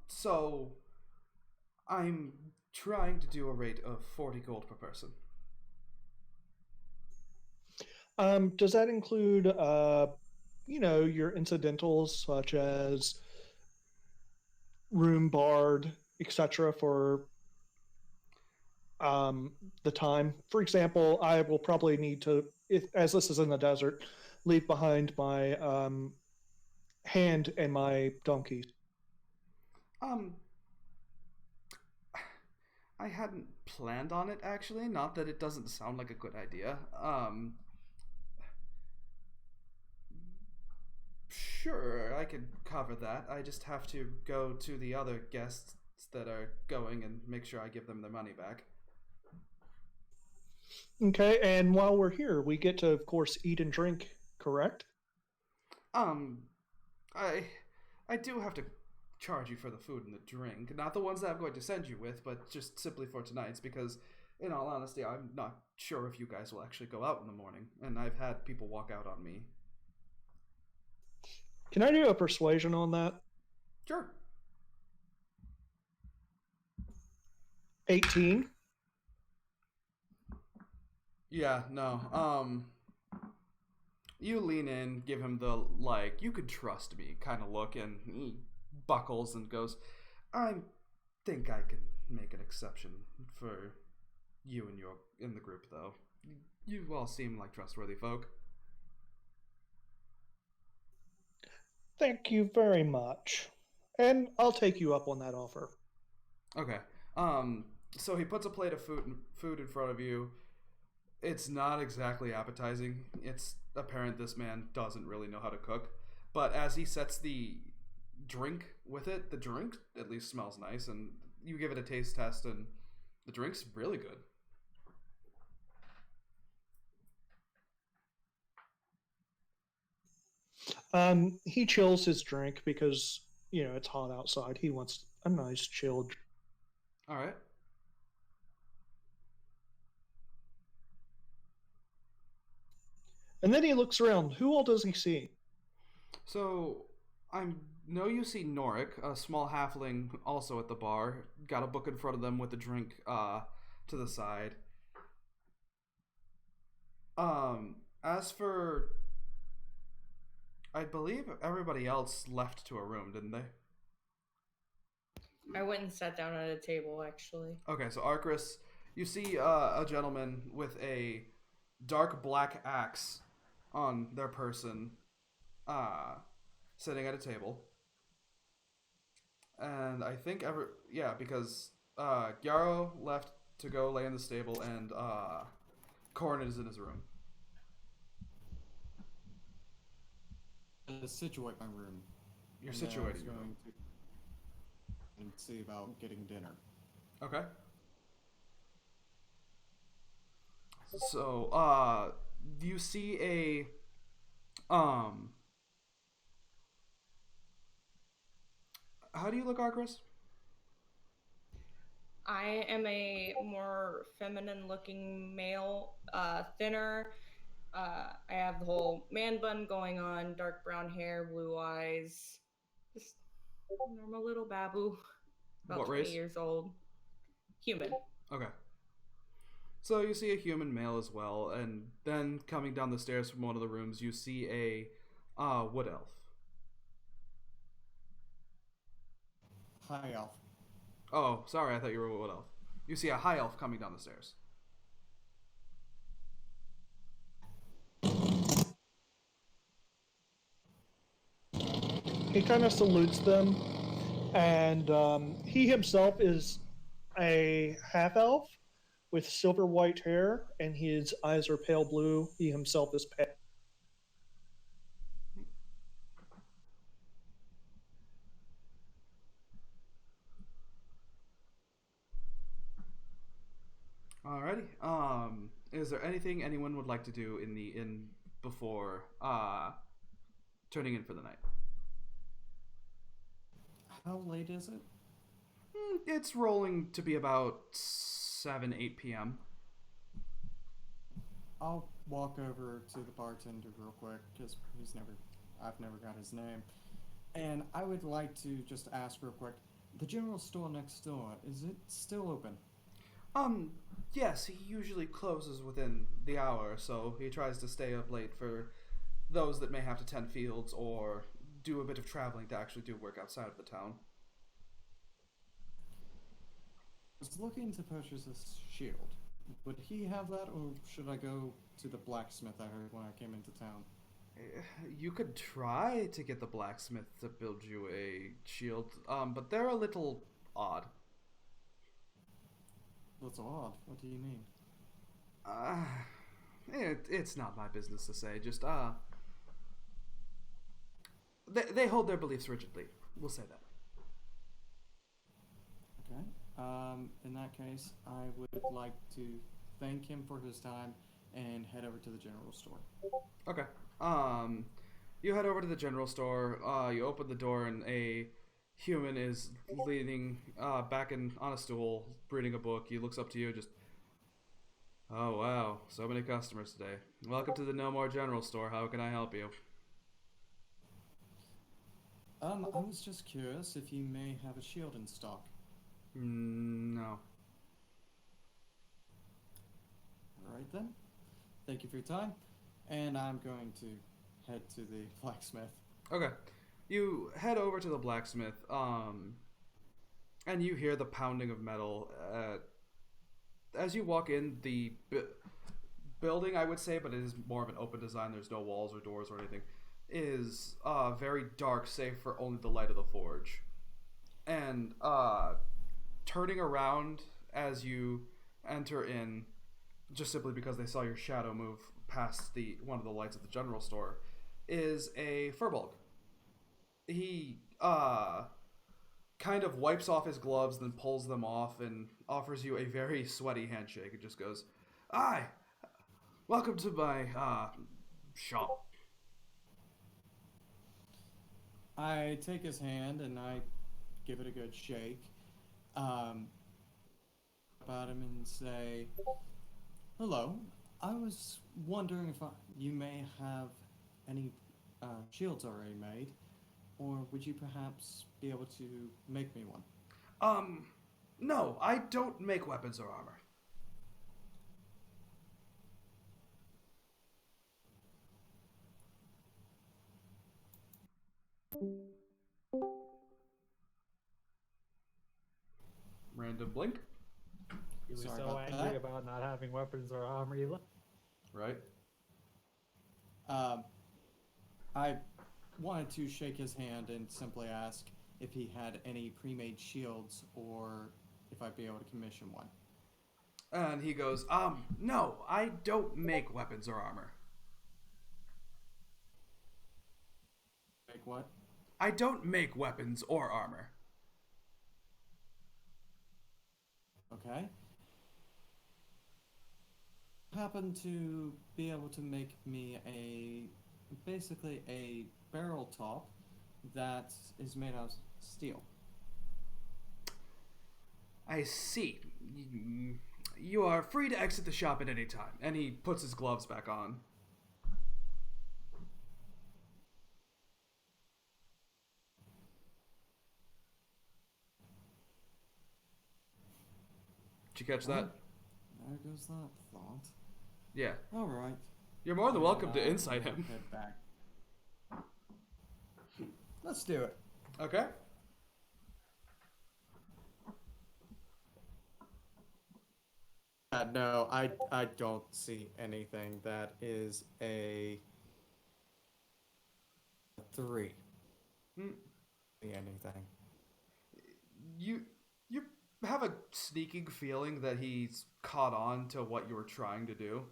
So I'm trying to do a rate of 40 gold per person. Does that include, your incidentals such as room, board, etc. for the time? For example, I will probably need to, as this is in the desert, leave behind my hand and my donkey. I hadn't planned on it actually, not that it doesn't sound like a good idea. Sure, I can cover that. I just have to go to the other guests that are going and make sure I give them their money back. Okay, and while we're here, we get to, of course, eat and drink, correct? I do have to charge you for the food and the drink. Not the ones that I'm going to send you with, but just simply for tonight's, because in all honesty, I'm not sure if you guys will actually go out in the morning, and I've had people walk out on me. Can I do a persuasion on that? Sure. 18. Yeah, no. You lean in, give him the, you could trust me kind of look, and he buckles and goes, I think I can make an exception for you and in the group, though. You all seem like trustworthy folk. Thank you very much. And I'll take you up on that offer. Okay. So he puts a plate of food in front of you. It's not exactly appetizing. It's apparent this man doesn't really know how to cook. But as he sets the drink with it, the drink at least smells nice, and you give it a taste test, and the drink's really good. He chills his drink because, it's hot outside. He wants a nice chilled. All right. And then he looks around. Who all does he see? So I know you see Norik, a small halfling, also at the bar. Got a book in front of them with a drink to the side. As for, I believe everybody else left to a room, didn't they? I went and sat down at a table, actually. Okay, so Arcris, you see a gentleman with a dark black axe on their person, sitting at a table. And I think because Gyaro left to go lay in the stable, and Corn is in his room. Situate my room. You're and then I was situating your room. going to and see about getting dinner. Okay. So, you see how do you look, Arcris? I am a more feminine looking male, thinner. I have the whole man bun going on, dark brown hair, blue eyes. Just normal little babu. About What 20 race? years old. Human. Okay. So you see a human male as well, and then coming down the stairs from one of the rooms, you see a wood elf. High elf. Oh, sorry, I thought you were a wood elf. You see a high elf coming down the stairs. He kind of salutes them, and he himself is a half elf with silver white hair, and his eyes are pale blue. He himself is pale. Alrighty. Is there anything anyone would like to do in the inn before turning in for the night? How late is it? It's rolling to be about 8 p.m. I'll walk over to the bartender real quick because I've never got his name, and I would like to just ask real quick. The general store next door, is it still open? Yes, he usually closes within the hour, so he tries to stay up late for those that may have to tend fields or do a bit of traveling to actually do work outside of the town. I was looking to purchase a shield. Would he have that, or should I go to the blacksmith I heard when I came into town? You could try to get the blacksmith to build you a shield, but they're a little odd. That's odd. What do you mean? It's not my business to say. Just they hold their beliefs rigidly. We'll say that. Okay. In that case, I would like to thank him for his time and head over to the general store. Okay. You head over to the general store. You open the door, and a human is leaning back on a stool, reading a book. He looks up to you, just, oh wow, so many customers today. Welcome to the No More General Store. How can I help you? I was just curious if you may have a shield in stock. No. Alright then. Thank you for your time. And I'm going to head to the blacksmith. Okay. You head over to the blacksmith, and you hear the pounding of metal. As you walk in, the building, I would say, but it is more of an open design, there's no walls or doors or anything, is very dark, save for only the light of the forge. And turning around as you enter in, just simply because they saw your shadow move past one of the lights of the general store, is a Furbolg. He kind of wipes off his gloves, then pulls them off and offers you a very sweaty handshake. It just goes, "Hi, welcome to my shop." I take his hand and I give it a good shake. About him and say, "Hello. I was wondering if you may have any shields already made, or would you perhaps be able to make me one?" No, I don't make weapons or armor. Random blink, He was Sorry so about angry that. about not having weapons or armor. right? I wanted to shake his hand and simply ask if he had any pre-made shields or if I'd be able to commission one. And he goes, no, I don't make weapons or armor. Like what? I don't make weapons or armor. Okay. Happen to be able to make me basically a barrel top that is made out of steel. I see. You are free to exit the shop at any time. And he puts his gloves back on. Did you catch that? There goes that thought. Yeah. All right. You're more than welcome to insight him. Head back. Let's do it. Okay. No, I don't see anything. That is a 3. See anything? You have a sneaking feeling that he's caught on to what you were trying to do.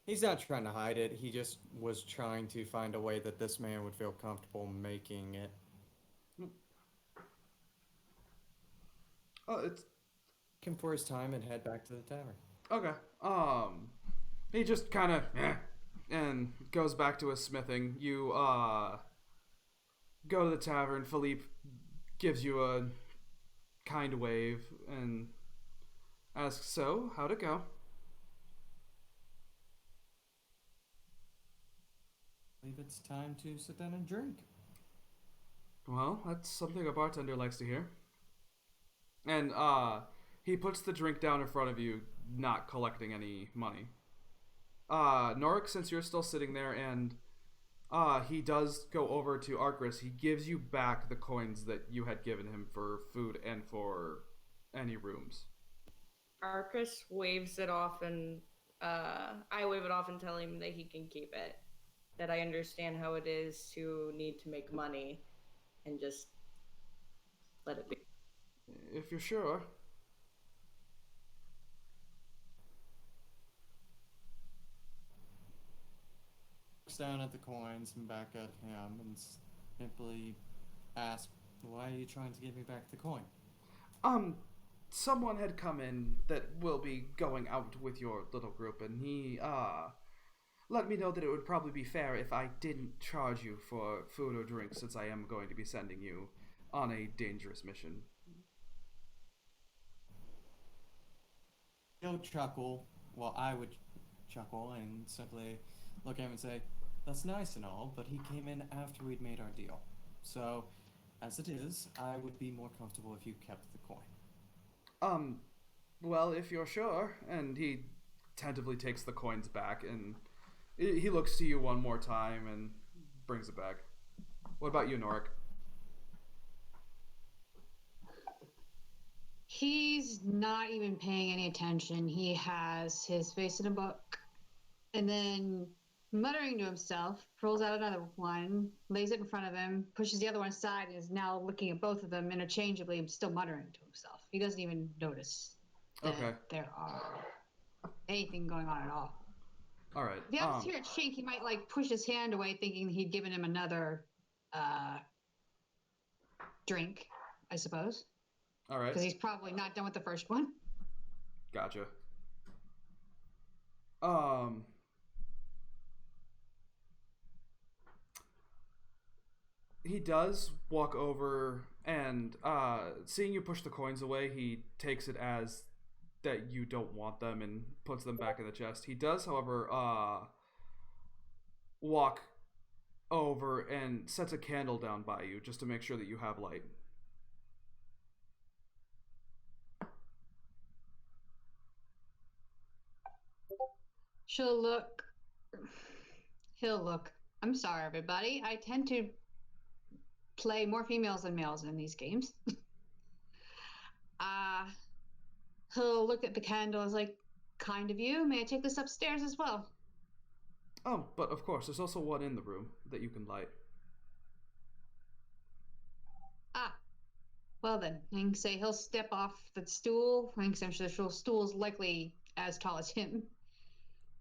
He's not trying to hide it. He just was trying to find a way that this man would feel comfortable making it. Oh, it's Him for his time and head back to the tavern. okay. He just kind of and goes back to his smithing. You go to the tavern. Philippe gives you a kind wave and asks, "So, how'd it go?" I believe it's time to sit down and drink. Well, that's something a bartender likes to hear. And he puts the drink down in front of you, not collecting any money. Norik, since you're still sitting there, and he does go over to Arcris, he gives you back the coins that you had given him for food and for any rooms. Arcus waves it off, and I wave it off and tell him that he can keep it. That I understand how it is to need to make money, and just let it be. If you're sure. Looks down at the coins and back at him and simply asks, "Why are you trying to give me back the coin?" Someone had come in that will be going out with your little group, and he, let me know that it would probably be fair if I didn't charge you for food or drink, since I am going to be sending you on a dangerous mission. He'll chuckle. Well, I would chuckle and simply look at him and say, "That's nice and all, but he came in after we'd made our deal. So, as it is, I would be more comfortable if you kept the coin." Well, if you're sure. And he tentatively takes the coins back, and he looks to you one more time and brings it back. What about you, Norik? He's not even paying any attention. He has his face in a book, and then muttering to himself, pulls out another one, lays it in front of him, pushes the other one aside, and is now looking at both of them interchangeably, still muttering to himself. He doesn't even notice that Okay. there are anything going on at all. All right. If he happens to hear a chink, he might like push his hand away, thinking he'd given him another drink, I suppose, All right. because he's probably not done with the first one. Gotcha. He does walk over and seeing you push the coins away, he takes it as that you don't want them and puts them back in the chest. He does, however, walk over and sets a candle down by you just to make sure that you have light. She'll look. He'll look. I'm sorry, everybody. I tend to play more females than males in these games. He'll look at the candle as like, kind of you. May I take this upstairs as well? Oh, but of course, there's also one in the room that you can light. Ah, well then, I can say he'll step off the stool. I'm sure the stool's likely as tall as him.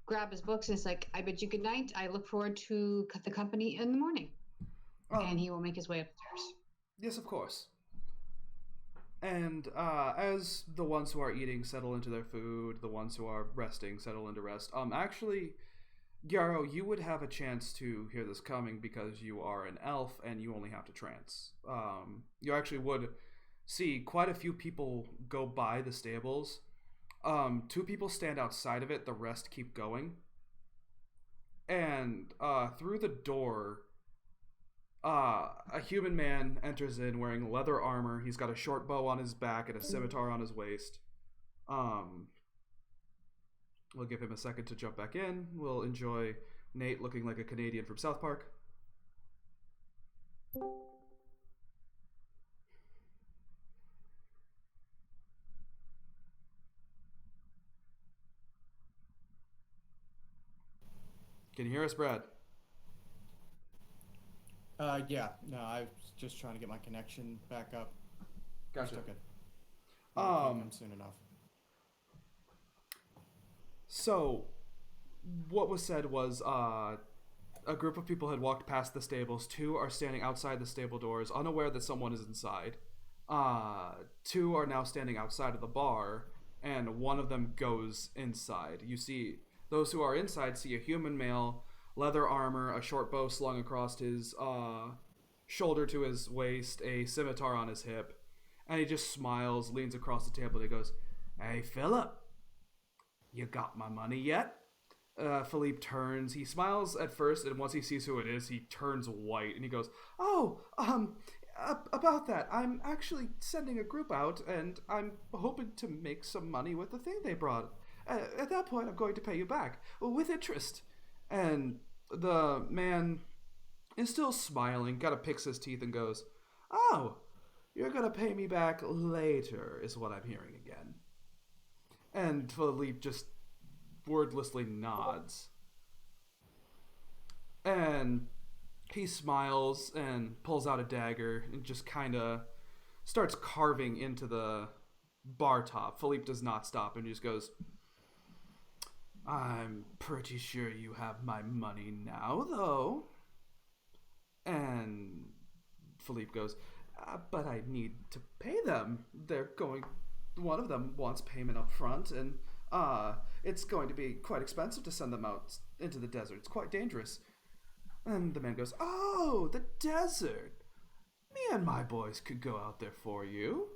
Grab his books and it's like, I bid you good night. I look forward to the company in the morning. And he will make his way upstairs. Yes, of course. And as the ones who are eating settle into their food, the ones who are resting settle into rest. Actually, Gyaro, you would have a chance to hear this coming because you are an elf and you only have to trance. You actually would see quite a few people go by the stables. 2 people stand outside of it, the rest keep going. And through the door, a human man enters in wearing leather armor. He's got a short bow on his back and a scimitar on his waist. We'll give him a second to jump back in. We'll enjoy Nate looking like a Canadian from South Park. Can you hear us, Brad? Yeah. No, I was just trying to get my connection back up. Gotcha. It's okay. Come soon enough. So, what was said was a group of people had walked past the stables. 2 are standing outside the stable doors, unaware that someone is inside. 2 are now standing outside of the bar, and one of them goes inside. You see, those who are inside see a human male, leather armor, a short bow slung across his shoulder to his waist, a scimitar on his hip, and he just smiles, leans across the table, and he goes, "Hey, Philip. You got my money yet?" Philippe turns. He smiles at first, and once he sees who it is, he turns white, and he goes, "Oh, about that, I'm actually sending a group out, and I'm hoping to make some money with the thing they brought. At that point, I'm going to pay you back, with interest." And the man is still smiling, kind of picks his teeth and goes, "Oh, you're going to pay me back later, is what I'm hearing again." And Philippe just wordlessly nods. And he smiles and pulls out a dagger and just kind of starts carving into the bar top. Philippe does not stop and just goes, "I'm pretty sure you have my money now, though." And Philippe goes, "But I need to pay them. One of them wants payment up front, and it's going to be quite expensive to send them out into the desert. It's quite dangerous." And the man goes, "Oh, the desert. Me and my boys could go out there for you.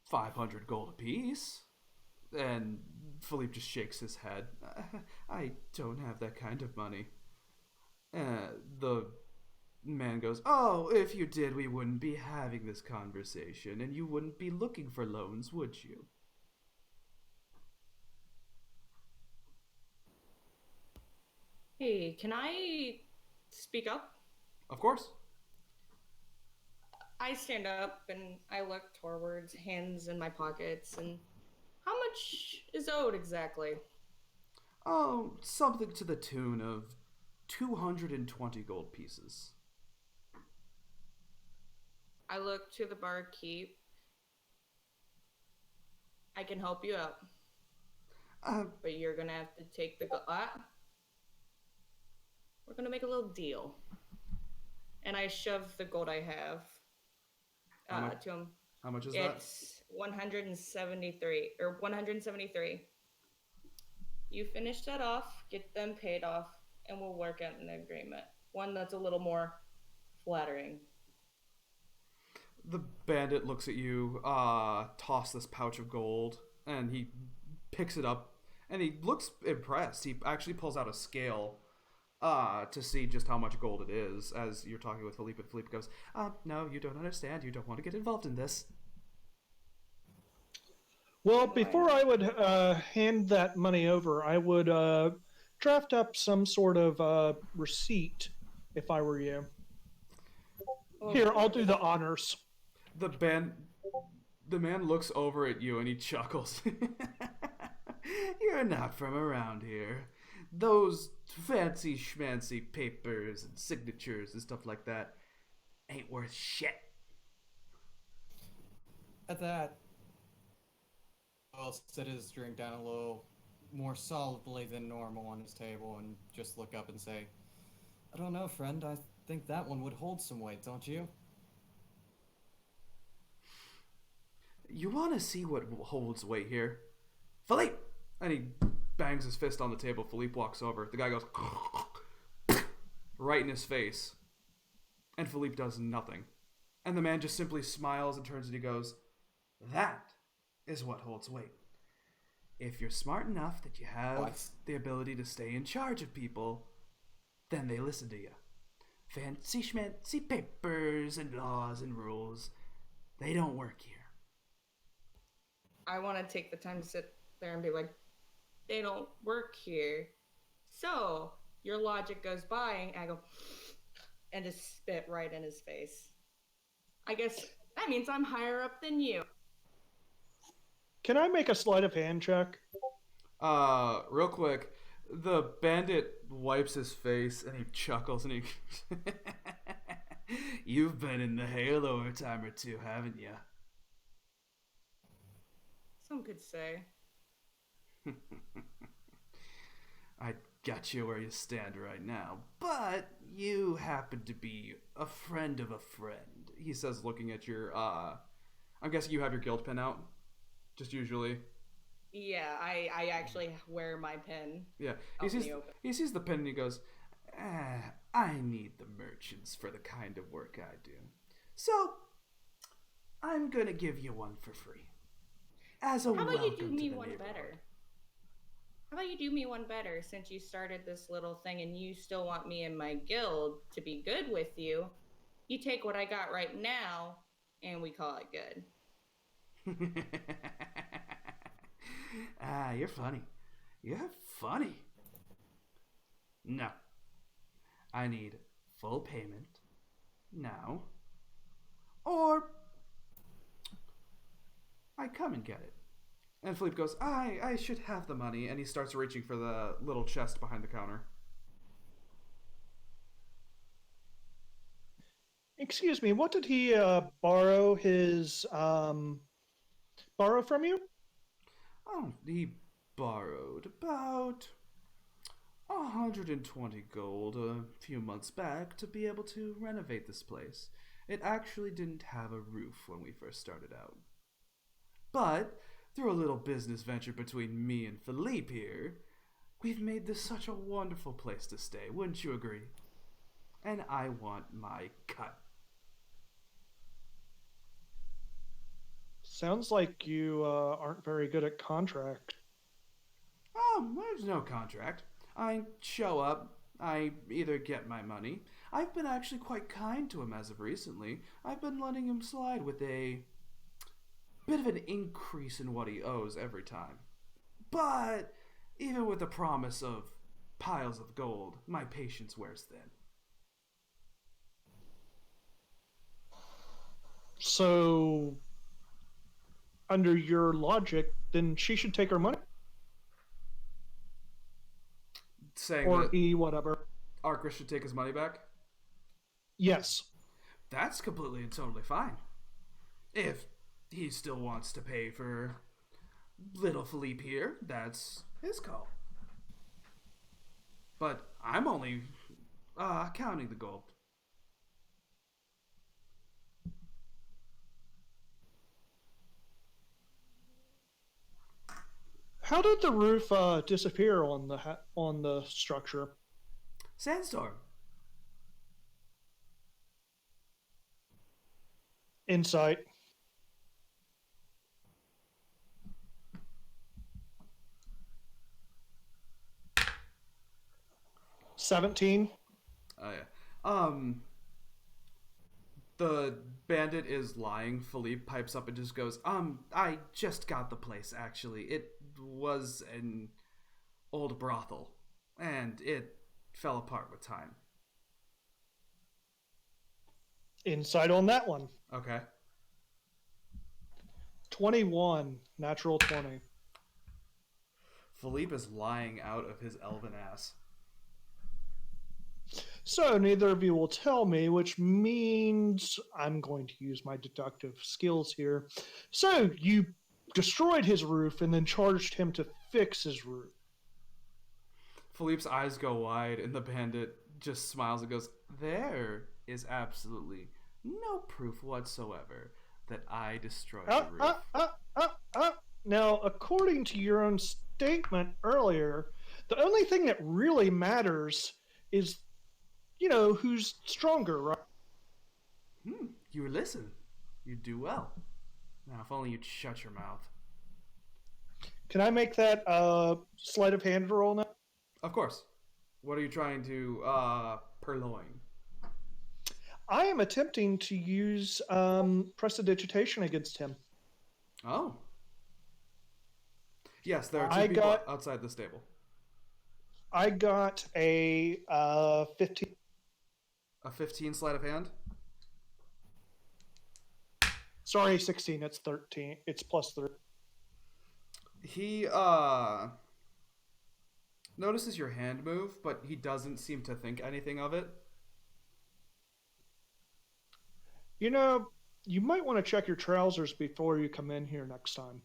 500 gold apiece." And Philippe just shakes his head. "I don't have that kind of money." The man goes, "Oh, if you did, we wouldn't be having this conversation, and you wouldn't be looking for loans, would you?" Hey, can I speak up? Of course. I stand up and I look towards, hands in my pockets, and how much is owed exactly? Oh, something to the tune of 220 gold pieces. I look to the barkeep. I can help you out, but you're gonna have to take the we're gonna make a little deal. And I shove the gold I have to him. How much is that? It's 173 or 173. You finish that off, get them paid off, and we'll work out an agreement. One that's a little more flattering. The bandit looks at you, toss this pouch of gold, and he picks it up, and he looks impressed. He actually pulls out a scale to see just how much gold it is as you're talking with Philippe, and Philippe goes, "No, you don't understand. You don't want to get involved in this." Well, before I would hand that money over, I would draft up some sort of receipt if I were you. Here, I'll do the honors. The man looks over at you and he chuckles. "You're not from around here. those fancy schmancy papers and signatures and stuff like that ain't worth shit. At that, I'll set his drink down a little more solidly than normal on his table and just look up and say, I don't know, friend. I think that one would hold some weight, don't you? You want to see what holds weight here? Philippe! And he bangs his fist on the table. Philippe walks over. The guy goes right in his face. And Philippe does nothing. And the man just simply smiles and turns and he goes, that is what holds weight. If you're smart enough that you have What? the ability to stay in charge of people, then they listen to you. Fancy schmancy papers and laws and rules, they don't work here. I want to take the time to sit there and be like, they don't work here. So your logic goes by, and I go, and just spit right in his face. I guess that means I'm higher up than you. Can I make a sleight of hand check? Real quick, the bandit wipes his face and he chuckles and he You've been in the Halo a time or two, haven't you? Some could say. I got you where you stand right now, but you happen to be a friend of a friend. He says, looking at your, I'm guessing you have your guild pin out? Just usually? Yeah, I actually wear my pin. Yeah. Out in the open. He sees the pin and he goes, I need the merchants for the kind of work I do. So, I'm gonna give you one for free. As a How about you welcome do to me the one neighborhood. better? How about you do me one better, since you started this little thing and you still want me in my guild to be good with you? You take what I got right now and we call it good. You're funny. You're funny. No. I need full payment now, or I come and get it. And Philippe goes, I should have the money, and he starts reaching for the little chest behind the counter. Excuse me, what did he borrow from you? Oh, he borrowed about 120 gold a few months back to be able to renovate this place. It actually didn't have a roof when we first started out. But through a little business venture between me and Philippe here, we've made this such a wonderful place to stay, wouldn't you agree? And I want my cut. Sounds like you aren't very good at contract. Oh, there's no contract. I show up, I either get my money. I've been actually quite kind to him as of recently. I've been letting him slide with a bit of an increase in what he owes every time. But even with the promise of piles of gold, my patience wears thin. So, under your logic, then she should take her money, Saying or that he, whatever. Arcris should take his money back? Yes. That's completely and totally fine. If he still wants to pay for little Philippe here, that's his call. But I'm only counting the gold. How did the roof disappear on the structure? Sandstorm. Insight. $17. Oh yeah. The bandit is lying. Philippe pipes up and just goes, I just got the place, actually. It was an old brothel, and it fell apart with time. Insight on that one. Okay. 21. Natural 20. Philippe is lying out of his elven ass. So neither of you will tell me, which means I'm going to use my deductive skills here. So you destroyed his roof and then charged him to fix his roof. Philippe's eyes go wide, and the bandit just smiles and goes, "There is absolutely no proof whatsoever that I destroyed the roof." Now, according to your own statement earlier, the only thing that really matters is, who's stronger, right? You listen. You do well. Now, if only you'd shut your mouth. Can I make that sleight of hand roll now? Of course. What are you trying to purloin? I am attempting to use prestidigitation against him. Oh. Yes, there are two people outside the stable. I got a 15. A 15 sleight of hand? Sorry, 16. It's 13. It's plus 3. He notices your hand move, but he doesn't seem to think anything of it. You might want to check your trousers before you come in here next time.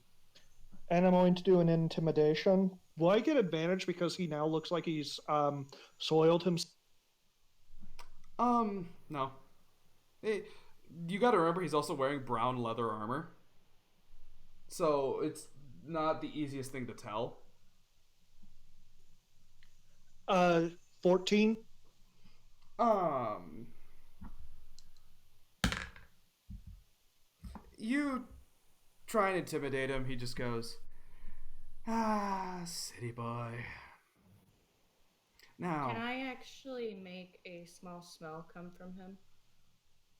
And I'm going to do an intimidation. Will I get advantage because he now looks like he's soiled himself? No. You gotta remember he's also wearing brown leather armor. So it's not the easiest thing to tell. 14. You try and intimidate him, he just goes, city boy. Now, Can I actually make a small smell come from him?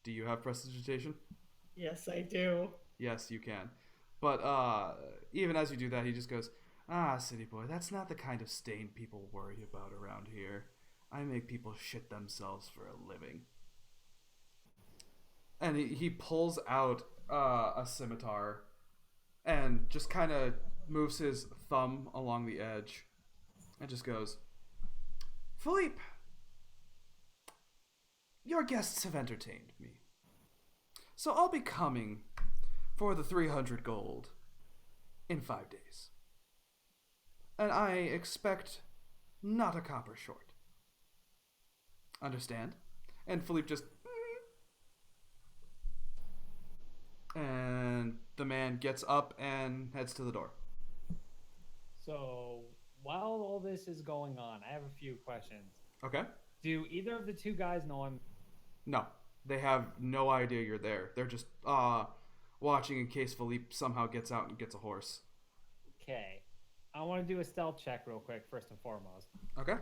do you have prestidigitation? Yes, I do. Yes, you can. But even as you do that, he just goes, city boy, that's not the kind of stain people worry about around here. I make people shit themselves for a living. And he pulls out a scimitar and just kind of moves his thumb along the edge and just goes, Philippe, your guests have entertained me. So I'll be coming for the 300 gold in 5 days. And I expect not a copper short. Understand? And Philippe just... And the man gets up and heads to the door. So while all this is going on, I have a few questions. Okay? Do either of the two guys know I'm... No. They have no idea you're there. They're just watching in case Philippe somehow gets out and gets a horse. Okay. I want to do a stealth check real quick, first and foremost. Okay?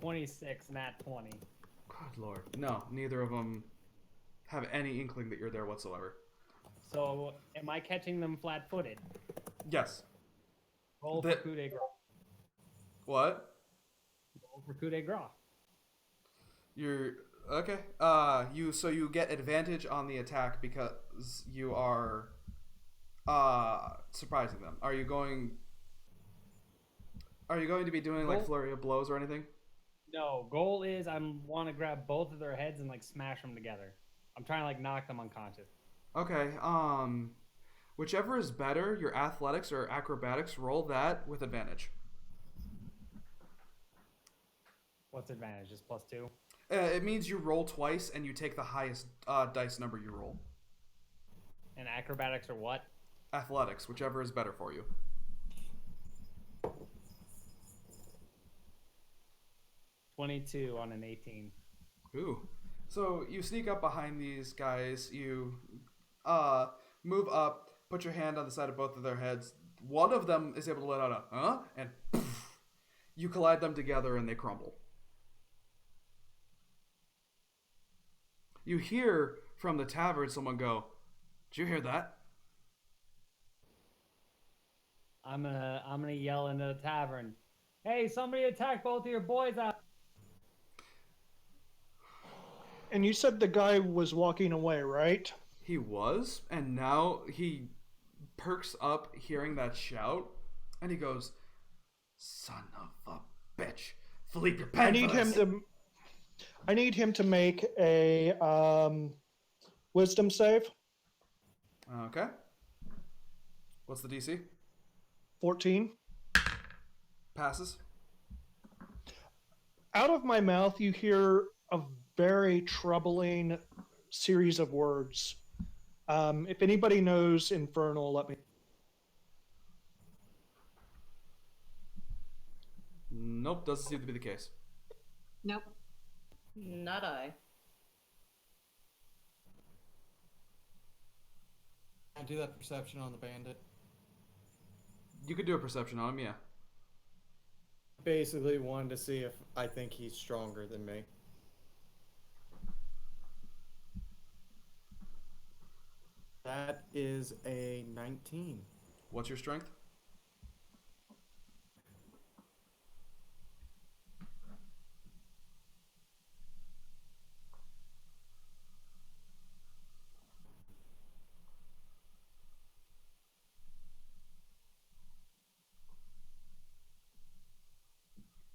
26, nat 20. Good lord. No, neither of them have any inkling that you're there whatsoever. So, am I catching them flat-footed? Yes. Roll for coup de grace. What? Roll for coup de grace. You're... Okay. You get advantage on the attack because you are surprising them. Are you going to be doing like flurry of blows or anything? No, goal is I want to grab both of their heads and like smash them together. I'm trying to like knock them unconscious. Okay. Whichever is better, your athletics or acrobatics, roll that with advantage. What's advantage? Just +2? It means you roll twice and you take the highest dice number you roll. And acrobatics are what? Athletics, whichever is better for you. $22 on an 18. Ooh. So you sneak up behind these guys, you move up, put your hand on the side of both of their heads. One of them is able to let out a huh? And poof, you collide them together and they crumble. You hear from the tavern someone go, "Did you hear that?" I'm gonna yell into the tavern. Hey, somebody attack both of your boys out. And you said the guy was walking away, right? He was, and now he perks up hearing that shout, and he goes, "Son of a bitch, Philippe, you're I paying need for him this." to. I need him to make a wisdom save. Okay. What's the DC? 14. Passes. Out of my mouth, you hear a very troubling series of words. If anybody knows Infernal, let me. Nope, doesn't seem to be the case. Nope. Not I. I do that perception on the bandit. You could do a perception on him, yeah. Basically wanted to see if I think he's stronger than me. That is a 19. What's your strength?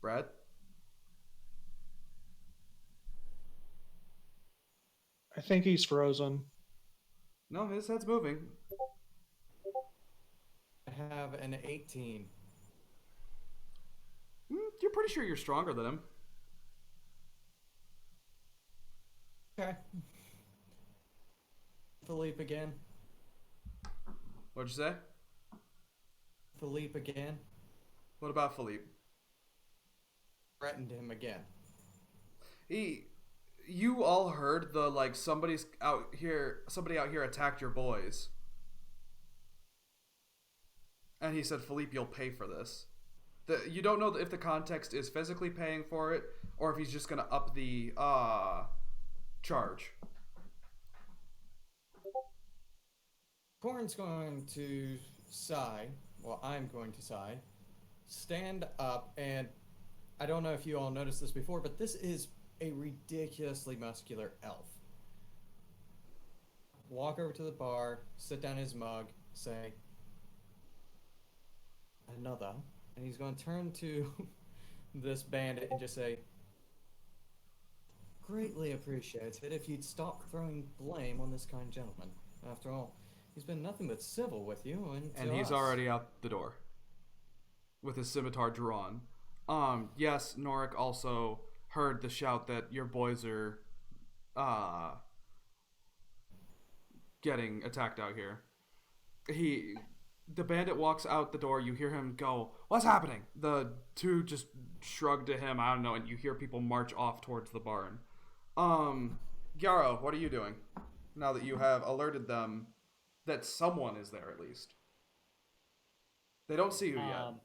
Brad? I think he's frozen. No, his head's moving. I have an 18. You're pretty sure you're stronger than him. Okay. Philippe again. What'd you say? Philippe again. What about Philippe? Threatened him again. You all heard the, like, somebody out here attacked your boys. And he said, "Philippe, you'll pay for this." You don't know if the context is physically paying for it or if he's just gonna up the charge. Corn's going to sigh. Well, I'm going to sigh. Stand up, and I don't know if you all noticed this before, but this is a ridiculously muscular elf. Walk over to the bar, sit down his mug, say, "Another," and he's going to turn to this bandit and just say, "Greatly appreciate it if you'd stop throwing blame on this kind gentleman. After all, he's been nothing but civil with you, And he's us." already out the door with his scimitar drawn. Yes, Norik also heard the shout that your boys are getting attacked out here. The bandit walks out the door. You hear him go, "What's happening?" The two just shrug to him, I don't know, and you hear people march off towards the barn. Gyaro, what are you doing now that you have alerted them that someone is there at least? They don't see you yet.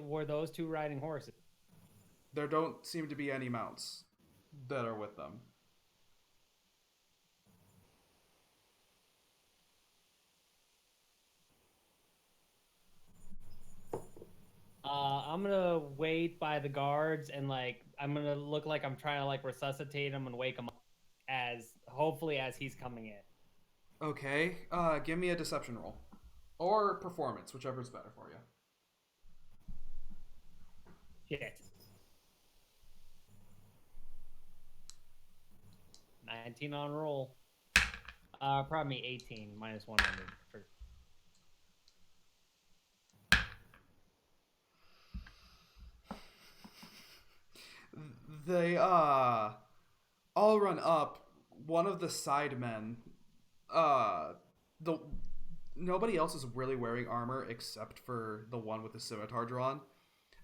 Were those two riding horses? There don't seem to be any mounts that are with them. I'm gonna wait by the guards and I'm gonna look like I'm trying to resuscitate him and wake him up hopefully as he's coming in. Okay, give me a deception roll. Or performance, whichever's better for you. Shit. 19 on roll. Probably 18 minus 100 for. They all run up. One of the side men, nobody else is really wearing armor except for the one with the scimitar drawn.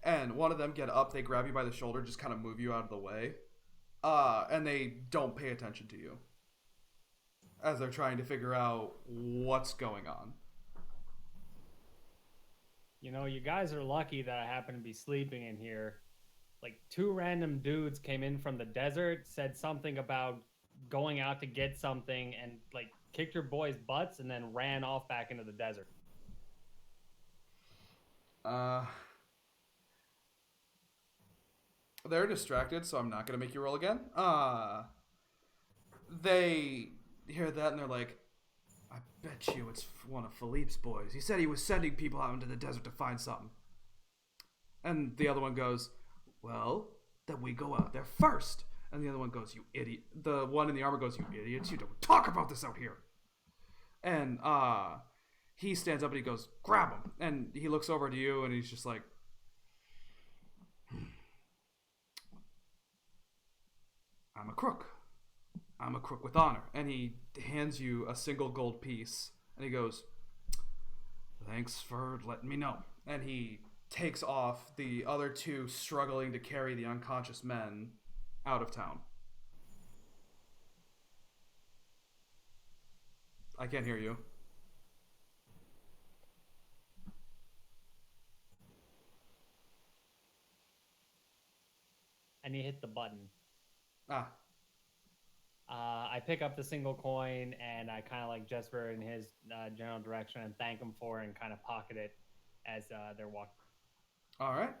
And one of them get up, they grab you by the shoulder, just kind of move you out of the way. And they don't pay attention to you as they're trying to figure out what's going on. You know, you guys are lucky that I happen to be sleeping in here. Two random dudes came in from the desert, said something about going out to get something, and kicked your boys' butts, and then ran off back into the desert. They're distracted, so I'm not gonna make you roll again. They hear that and they're like, I bet you it's one of Philippe's boys. He said he was sending people out into the desert to find something. And the other one goes, well, then we go out there first. And the other one goes, you idiot. The one in the armor goes, you idiots, you don't talk about this out here. And he stands up and he goes, grab him. And he looks over to you and he's just like, I'm a crook. I'm a crook with honor. And he hands you a single gold piece. And he goes, thanks for letting me know. And he takes off, the other two struggling to carry the unconscious men out of town. I can't hear you. And you hit the button. Ah. I pick up the single coin and I kind of like gesture in his general direction and thank him for it and kind of pocket it as they're walking. All right.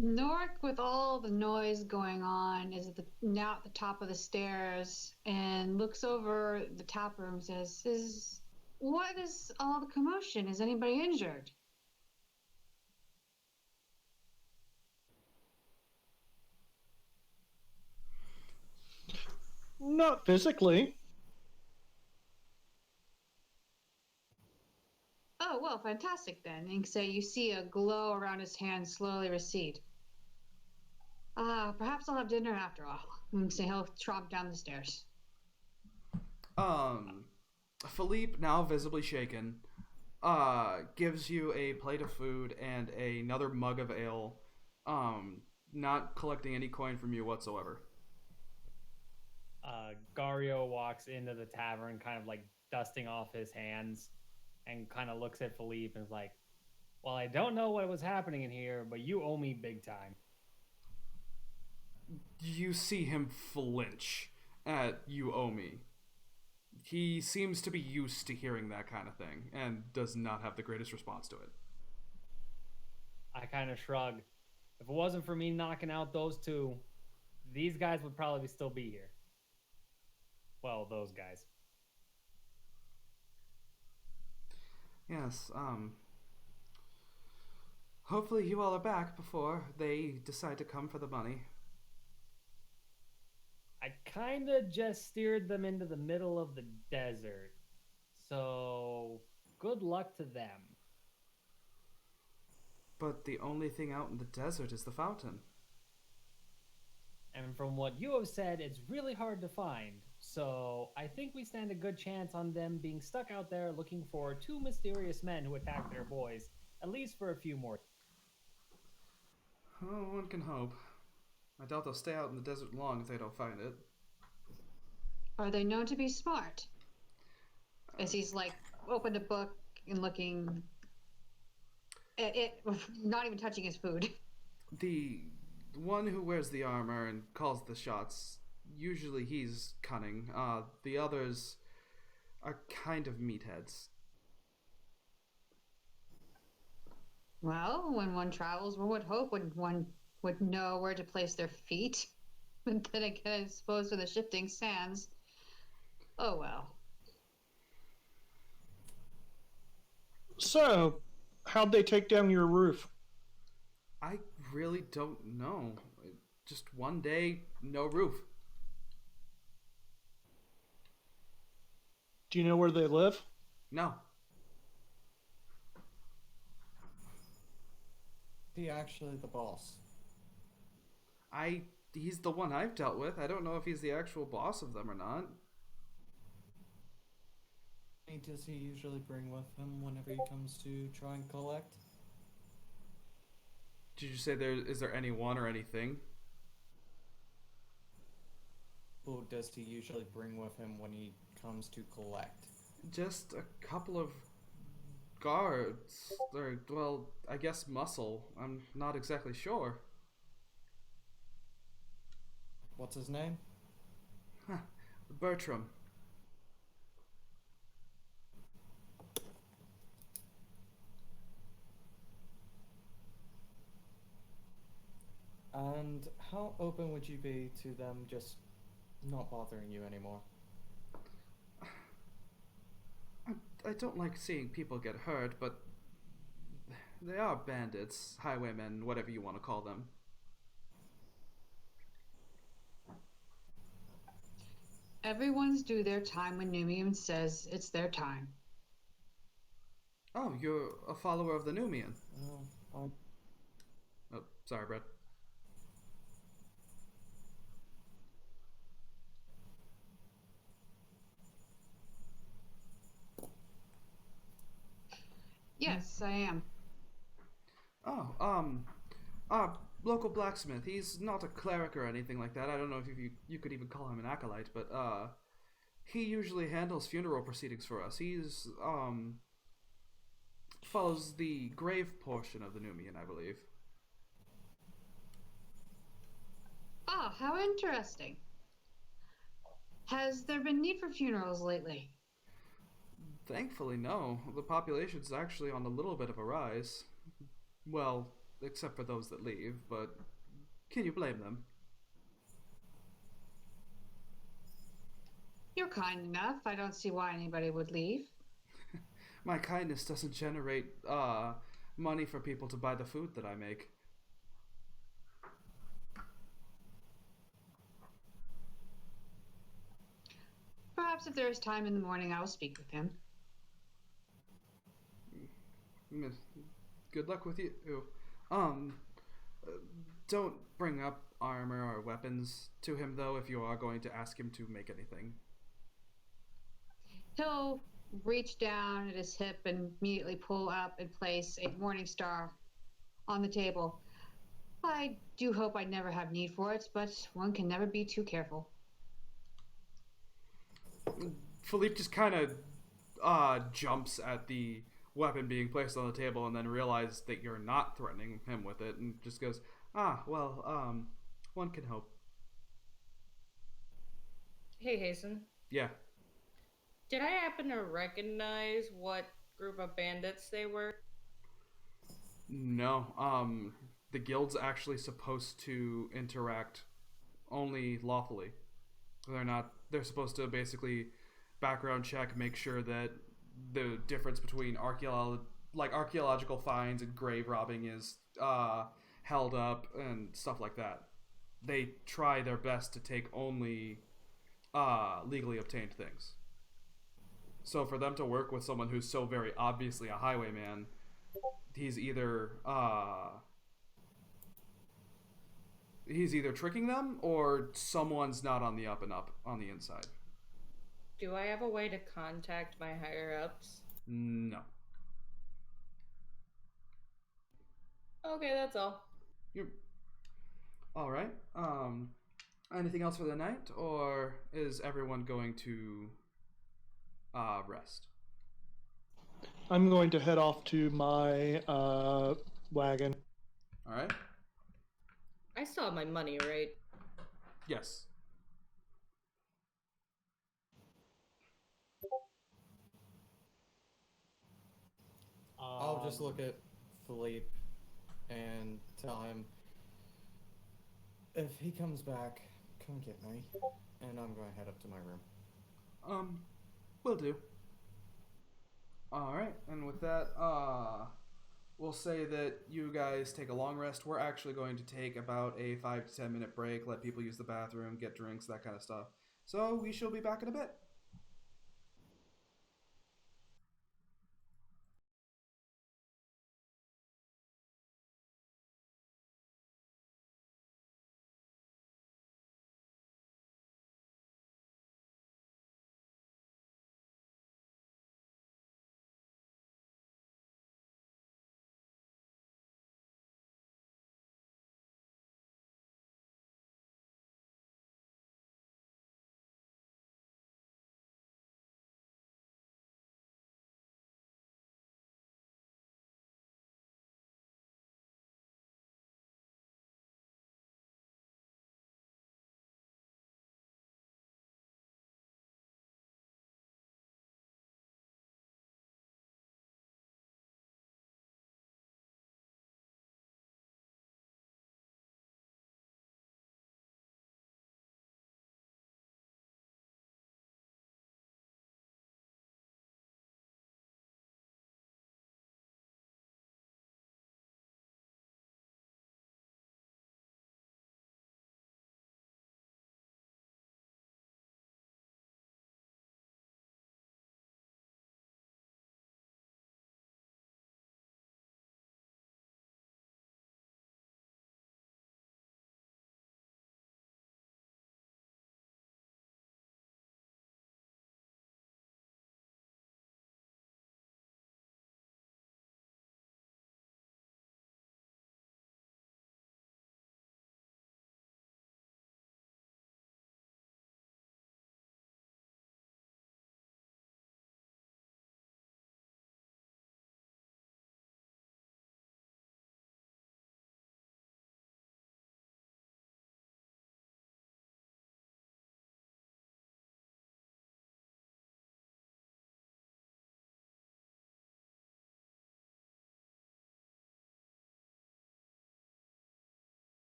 Norik, with all the noise going on, is now at the top of the stairs and looks over the tap room. Says, "What is all the commotion? Is anybody injured?" Not physically. Oh, well, fantastic then. And so you see a glow around his hand slowly recede. Perhaps I'll have dinner after all. And so he'll tromp down the stairs. Philippe, now visibly shaken, gives you a plate of food and another mug of ale, not collecting any coin from you whatsoever. Gario walks into the tavern, kind of like dusting off his hands, and kind of looks at Philippe and is like, well, I don't know what was happening in here, but you owe me big time. You see him flinch at "you owe me." He seems to be used to hearing that kind of thing and does not have the greatest response to it. I kind of shrug. If it wasn't for me knocking out those two, these guys would probably still be here. Well, those guys. Yes, hopefully you all are back before they decide to come for the money. I kind of just steered them into the middle of the desert. So, good luck to them. But the only thing out in the desert is the fountain. And from what you have said, it's really hard to find. So, I think we stand a good chance on them being stuck out there looking for two mysterious men who attacked their boys, at least for a few more. Oh, one can hope. I doubt they'll stay out in the desert long if they don't find it. Are they known to be smart? As he's like opened a book and looking at it, not even touching his food. The one who wears the armor and calls the shots, usually he's cunning. The others are kind of meatheads. Well, when one travels, one would hope one would know where to place their feet. But then again, I suppose for the shifting sands. Oh well. So, how'd they take down your roof? I really don't know. Just one day, no roof. Do you know where they live? No. Is he actually the boss? He's the one I've dealt with. I don't know if he's the actual boss of them or not. Does he usually bring with him whenever he comes to try and collect? Did you say is there anyone or anything? Who does he usually bring with him when he comes to collect? Just a couple of guards. Or, well, I guess muscle. I'm not exactly sure. What's his name? Bertram. And And how open would you be to them just not bothering you anymore? I don't like seeing people get hurt, but they are bandits, highwaymen, whatever you want to call them. Everyone's due their time when Numium says it's their time. Oh, you're a follower of the Numian. I Oh, sorry, Brett. Yes, I am. Oh, local blacksmith. He's not a cleric or anything like that. I don't know if you could even call him an acolyte, but he usually handles funeral proceedings for us. He's follows the grave portion of the Numian, I believe. Ah, how interesting. Has there been need for funerals lately? Thankfully, no. The population's actually on a little bit of a rise. Well, except for those that leave, but can you blame them? You're kind enough. I don't see why anybody would leave. My kindness doesn't generate money for people to buy the food that I make. Perhaps if there is time in the morning, I will speak with him. Good luck with you. Um, don't bring up armor or weapons to him, though, if you are going to ask him to make anything. He'll reach down at his hip and immediately pull up and place a Morning Star on the table. I do hope I never have need for it, but one can never be too careful. Philippe just kind of jumps at the weapon being placed on the table and then realizes that you're not threatening him with it and just goes, one can hope. Hey, Hasten. Yeah. Did I happen to recognize what group of bandits they were? No. The guild's actually supposed to interact only lawfully. They're supposed to basically background check, make sure that the difference between archaeological finds and grave robbing is held up and stuff like that. They try their best to take only legally obtained things. So for them to work with someone who's so very obviously a highwayman, he's either tricking them or someone's not on the up and up on the inside. Do I have a way to contact my higher ups? No. Okay, that's all. You're all right. Anything else for the night, or is everyone going to rest? I'm going to head off to my wagon. All right. I still have my money, right? Yes. I'll just look at Philippe and tell him, if he comes back, come get me, and I'm going to head up to my room. Will do. All right, and with that, we'll say that you guys take a long rest. We're actually going to take about a 5 to 10 minute break, let people use the bathroom, get drinks, that kind of stuff. So we shall be back in a bit.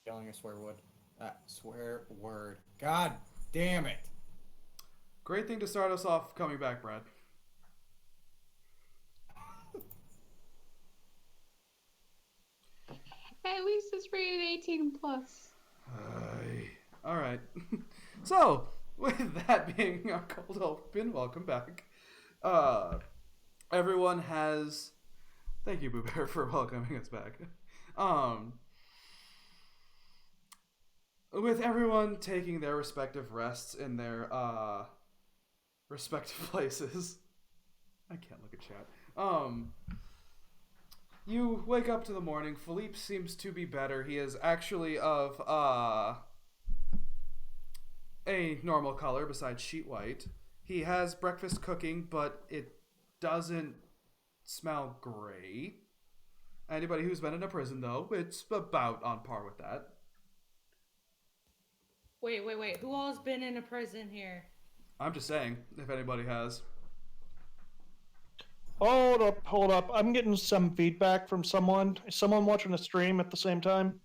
Yelling a swear word. Swear word. God damn it. Great thing to start us off coming back, Brad. At least it's rated 18 plus. All right. So, with that being our cold open, welcome back. Everyone has. Thank you, Boo Bear, for welcoming us back. With everyone taking their respective rests in their respective places. I can't look at chat. You wake up to the morning. Philippe seems to be better. He is actually of a normal color besides sheet white. He has breakfast cooking, but it doesn't smell great. Anybody who's been in a prison, though, it's about on par with that. Wait. Who all's been in a prison here? I'm just saying, if anybody has. Hold up. I'm getting some feedback from someone. Is someone watching the stream at the same time?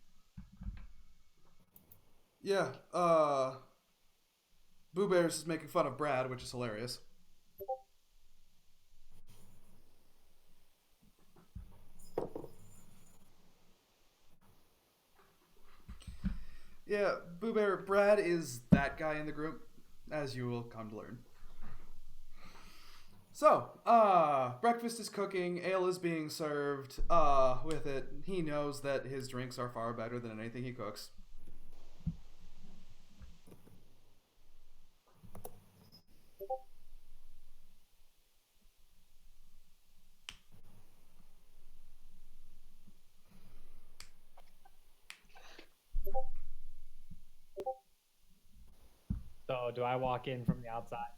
Yeah, Boo Bears is making fun of Brad, which is hilarious. Yeah, Boo Bear, Brad is that guy in the group, as you will come to learn. So, breakfast is cooking, ale is being served, with it. He knows that his drinks are far better than anything he cooks. So do I walk in from the outside?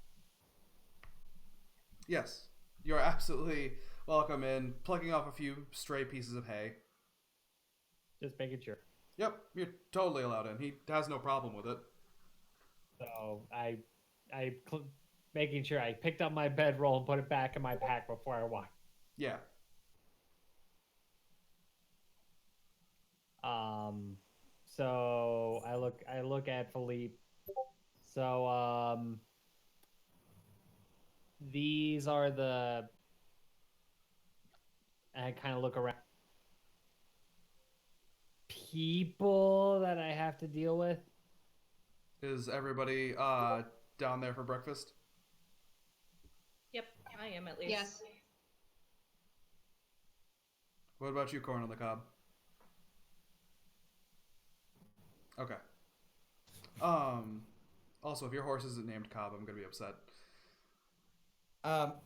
Yes, you're absolutely welcome in, plucking off a few stray pieces of hay. Just making sure. Yep, you're totally allowed in. He has no problem with it. So making sure I picked up my bedroll and put it back in my pack before I walked. Yeah. So I look at Philippe. So these are the. I kind of look around. People that I have to deal with. Is everybody down there for breakfast? Yep, I am at least. Yes. What about you, Corn on the Cob? Okay. Also, if your horse isn't named Cobb, I'm gonna be upset.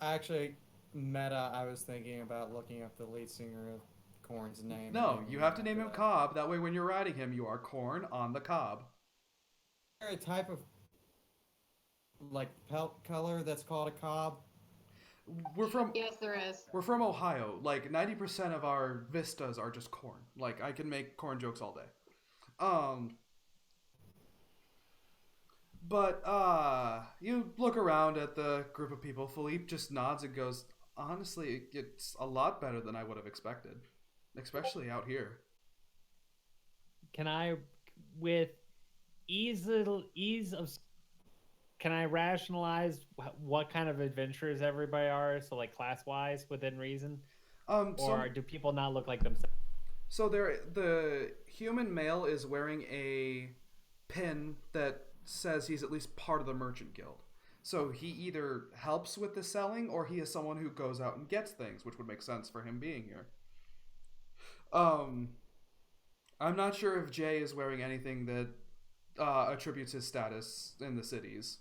Actually, meta, I was thinking about looking up the lead singer of Korn's name. No, you have to name him Cobb. That way, when you're riding him, you are Corn on the Cob. Is there a type of like pelt color that's called a cob? Yes, there is. We're from Ohio. Like 90% of our vistas are just corn. Like I can make corn jokes all day. But you look around at the group of people. Philippe just nods and goes, "Honestly, it's a lot better than I would have expected, especially out here." Can I, with ease of, can I rationalize what kind of adventurers everybody are? So like class wise, within reason, or do people not look like themselves? So the human male is wearing a pin that says he's at least part of the merchant guild. So he either helps with the selling or he is someone who goes out and gets things, which would make sense for him being here. I'm not sure if Jay is wearing anything that attributes his status in the cities.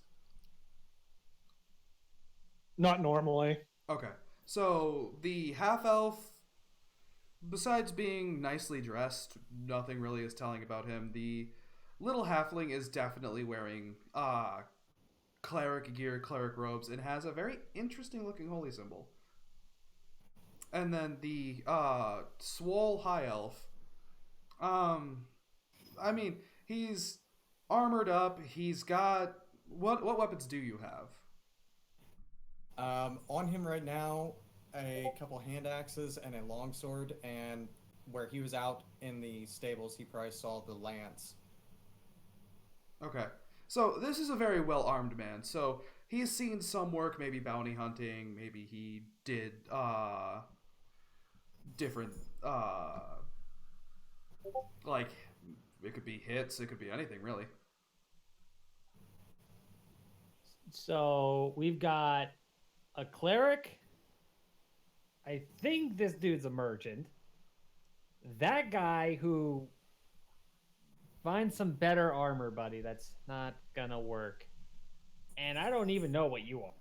Not normally. Okay. So the half-elf, besides being nicely dressed, nothing really is telling about him. The little halfling is definitely wearing cleric gear, cleric robes, and has a very interesting looking holy symbol. And then the swole high elf, I mean, he's armored up. He's got what weapons do you have? On him right now, a couple hand axes and a longsword, and where he was out in the stables, he probably saw the lance. Okay. So this is a very well-armed man. So he's seen some work, maybe bounty hunting, maybe he did different like it could be hits, it could be anything really. So we've got a cleric. I think this dude's a merchant. That guy who finds some better armor, buddy. That's not gonna work. And I don't even know what you are.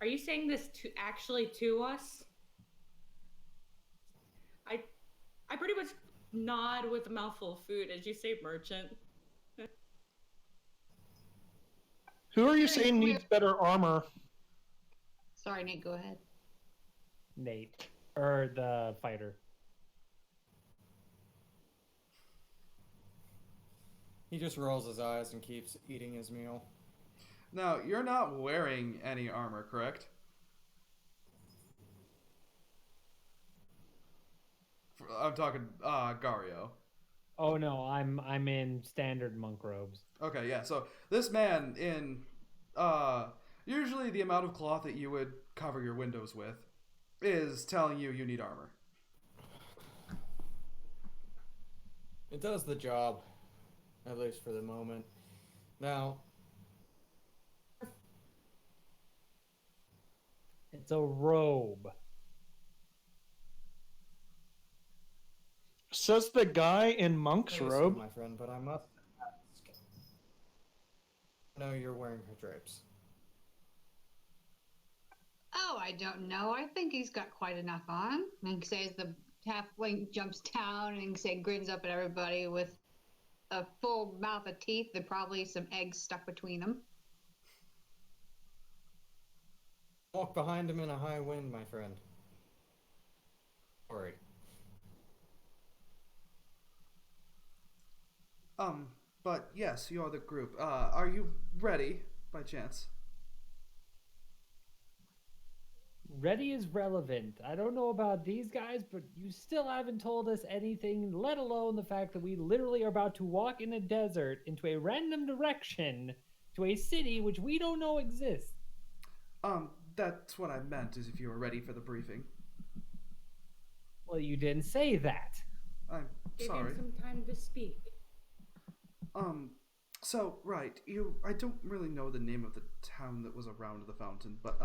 Are you saying this to us? I pretty much nod with a mouthful of food as you say merchant. Who are you saying needs better armor? Sorry, Nate, go ahead. Nate. Or the fighter. He just rolls his eyes and keeps eating his meal. Now, you're not wearing any armor, correct? I'm talking Gario. Oh no, I'm in standard monk robes. Okay, yeah. So this man in usually the amount of cloth that you would cover your windows with is telling you you need armor. It does the job, at least for the moment. Now, It's a robe. Says the guy in monk's listen, robe. my friend, but I must ask. No, you're wearing her drapes. Oh, I don't know. I think he's got quite enough on. And says the halfling jumps down and say grins up at everybody with a full mouth of teeth and probably some eggs stuck between them. Walk behind him in a high wind, my friend. Sorry. But yes, you're the group. Are you ready by chance? Ready is relevant. I don't know about these guys, but you still haven't told us anything, let alone the fact that we literally are about to walk in a desert into a random direction to a city which we don't know exists. That's what I meant, is if you were ready for the briefing. Well, you didn't say that. I'm Give sorry. him some time to speak. So, right, I don't really know the name of the town that was around the fountain, but,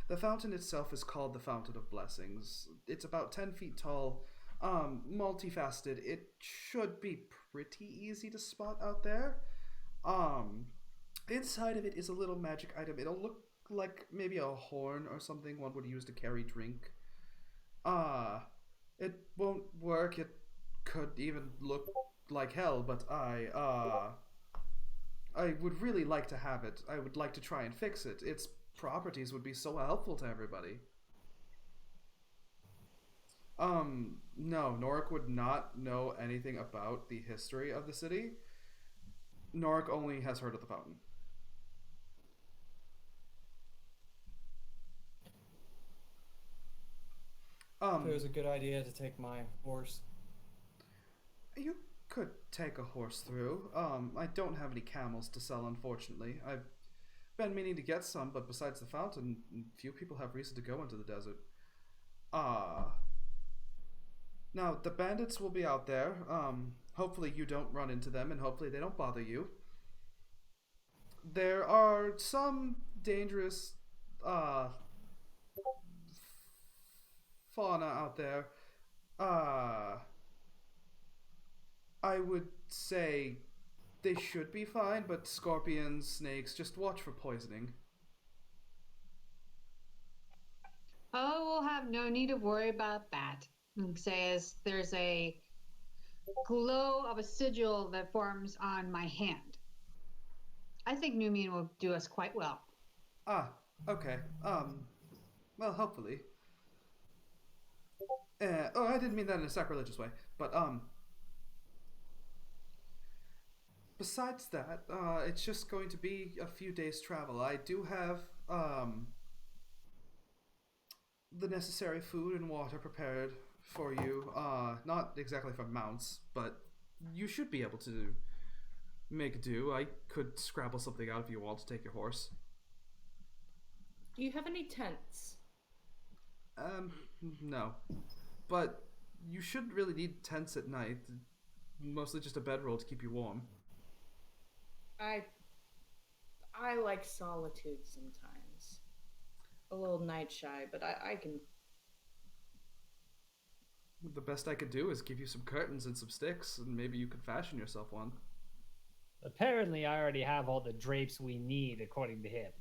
the fountain itself is called the Fountain of Blessings. It's about 10 feet tall, multifaceted. It should be pretty easy to spot out there. Inside of it is a little magic item. It'll look like maybe a horn or something one would use to carry drink. It won't work. It could even look like hell, but I would really like to have it. I would like to try and fix it. Its properties would be so helpful to everybody. No, Norik would not know anything about the history of the city. Norik only has heard of the fountain. It was a good idea to take my horse. You could take a horse through. I don't have any camels to sell, unfortunately. I've been meaning to get some, but besides the fountain, few people have reason to go into the desert. Now, the bandits will be out there. Hopefully you don't run into them, and hopefully they don't bother you. There are some dangerous, fauna out there. I would say they should be fine, but scorpions, snakes, just watch for poisoning. Oh, we'll have no need to worry about that. Says there's a glow of a sigil that forms on my hand. I think Numian will do us quite well. Ah, okay. Well, hopefully. I didn't mean that in a sacrilegious way, but, besides that, it's just going to be a few days' travel. I do have the necessary food and water prepared for you. Not exactly for mounts, but you should be able to make do. I could scrabble something out if you want to take your horse. Do you have any tents? No. But you shouldn't really need tents at night. Mostly just a bedroll to keep you warm. I like solitude sometimes. A little night shy, but I can. The best I could do is give you some curtains and some sticks, and maybe you could fashion yourself one. Apparently, I already have all the drapes we need, according to him.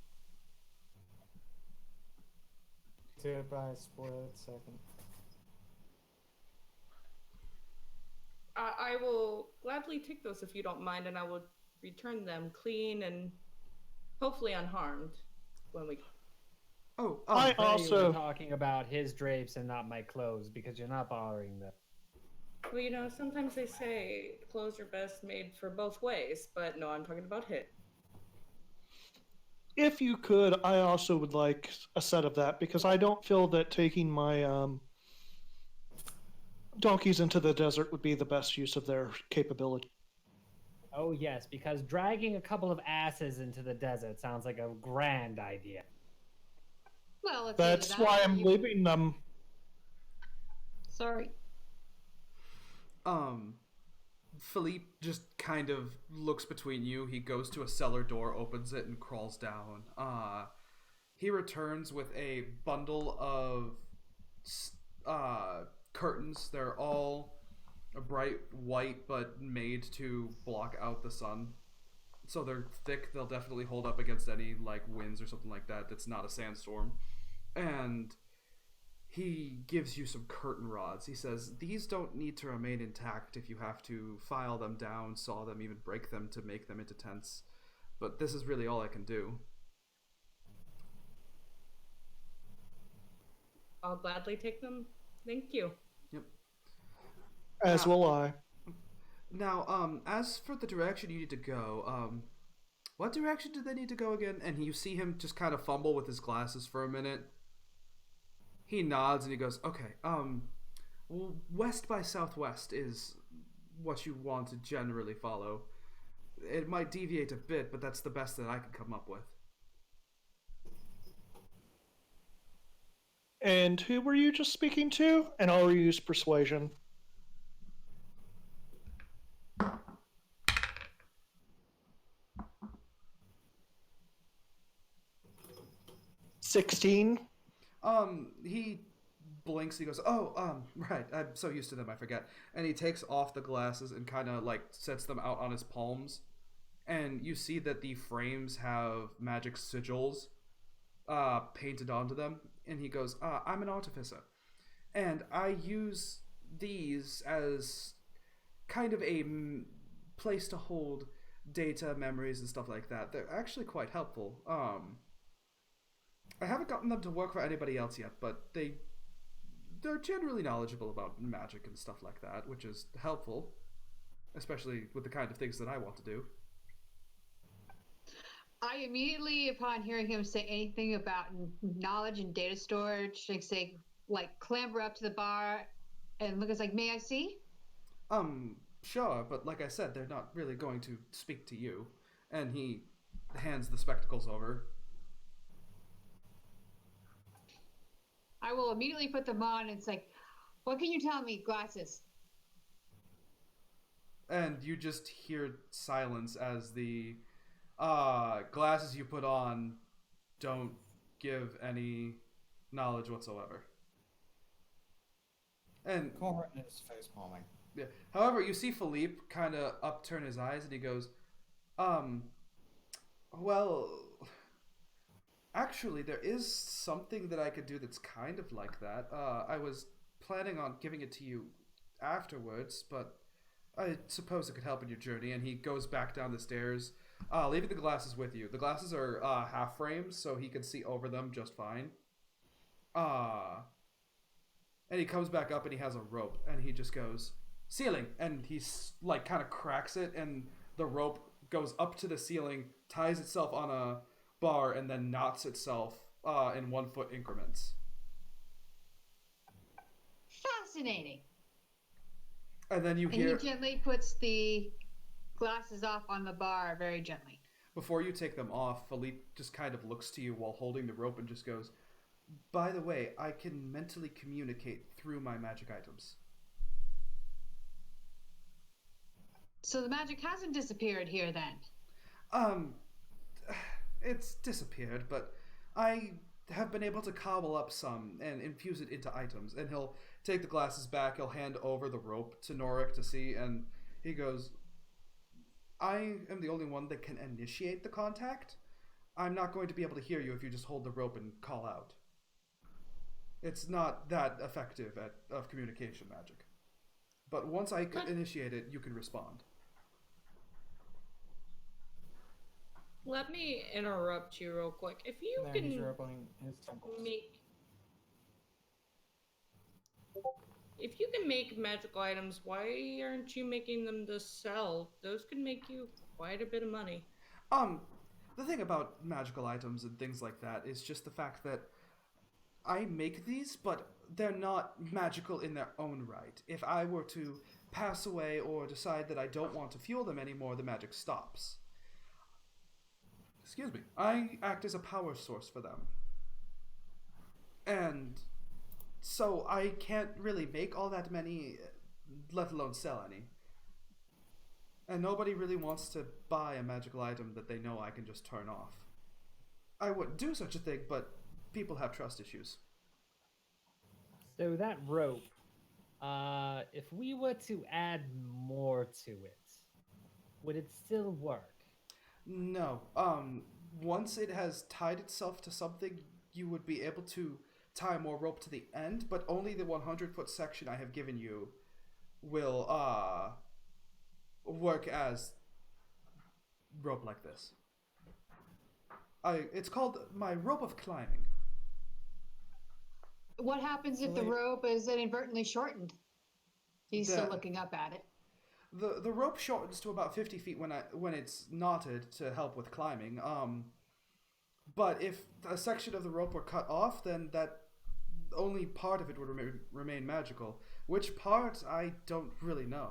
Goodbye, split second. I will gladly take those if you don't mind, and I will return them clean and hopefully unharmed when we. Oh, I You were also talking about his drapes and not my clothes because you're not borrowing them. Well, you know, sometimes they say clothes are best made for both ways, but no, I'm talking about hit. if you could, I also would like a set of that because I don't feel that taking my donkeys into the desert would be the best use of their capability. Oh, yes, because dragging a couple of asses into the desert sounds like a grand idea. Well, it's That's either that why or I'm you- leaving them. Sorry. Philippe just kind of looks between you. He goes to a cellar door, opens it, and crawls down. He returns with a bundle of curtains. They're all a bright white, but made to block out the sun. So they're thick. They'll definitely hold up against any like winds or something like that. That's not a sandstorm. And he gives you some curtain rods. He says, these don't need to remain intact if you have to file them down, saw them, even break them to make them into tents. But this is really all I can do. I'll gladly take them. Thank you. Yep. As will I. Now, as for the direction you need to go, what direction do they need to go again? And you see him just kind of fumble with his glasses for a minute. He nods and he goes, okay, well, west by southwest is what you want to generally follow. It might deviate a bit, but that's the best that I can come up with. And who were you just speaking to? And I'll use persuasion. $16. He blinks. He goes, "Oh, right. I'm so used to them, I forget." And he takes off the glasses and kind of like sets them out on his palms, and you see that the frames have magic sigils, painted onto them. And he goes, "I'm an artificer, and I use these as kind of a place to hold data, memories, and stuff like that. They're actually quite helpful. I haven't gotten them to work for anybody else yet, but they're generally knowledgeable about magic and stuff like that, which is helpful, especially with the kind of things that I want to do." I immediately, upon hearing him say anything about knowledge and data storage, like clamber up to the bar and look, it's like, may I see? Sure, but like I said, they're not really going to speak to you. And he hands the spectacles over. I will immediately put them on. And it's like, what can you tell me, glasses? And you just hear silence as the glasses you put on don't give any knowledge whatsoever. And Corin is face palming. yeah. However, you see Philippe kind of upturn his eyes and he goes, well, actually, there is something that I could do that's kind of like that. I was planning on giving it to you afterwards, but I suppose it could help in your journey. And he goes back down the stairs, leaving the glasses with you. The glasses are half frames, so he can see over them just fine. And he comes back up and he has a rope, and he just goes, "Ceiling!" And he's like kind of cracks it, and the rope goes up to the ceiling, ties itself on bar and then knots itself in 1 foot increments. Fascinating. And then you And hear, he gently puts the glasses off on the bar, very gently. before you take them off, Philippe just kind of looks to you while holding the rope and just goes, "By the way, I can mentally communicate through my magic items." So the magic hasn't disappeared here then. Um, it's disappeared, but I have been able to cobble up some and infuse it into items. And he'll take the glasses back, he'll hand over the rope to Norik to see, and he goes, "I am the only one that can initiate the contact. I'm not going to be able to hear you if you just hold the rope and call out. It's not that effective of communication magic. But once I initiate it, you can respond." Let me interrupt you real quick. If you There, can he's rubbing his temples. if you can make magical items, why aren't you making them to sell? Those could make you quite a bit of money. The thing about magical items and things like that is just the fact that I make these, but they're not magical in their own right. If I were to pass away or decide that I don't want to fuel them anymore, the magic stops. Excuse me. I act as a power source for them. And so I can't really make all that many, let alone sell any. And nobody really wants to buy a magical item that they know I can just turn off. I wouldn't do such a thing, but people have trust issues. So that rope, if we were to add more to it, would it still work? No. Once it has tied itself to something, you would be able to tie more rope to the end, but only the 100-foot section I have given you will, work as rope like this. It's called my rope of climbing. What happens if the rope is inadvertently shortened? He's still looking up at it. The rope shortens to about 50 feet when it's knotted to help with climbing. But if a section of the rope were cut off, then that only part of it would remain magical. Which part, I don't really know.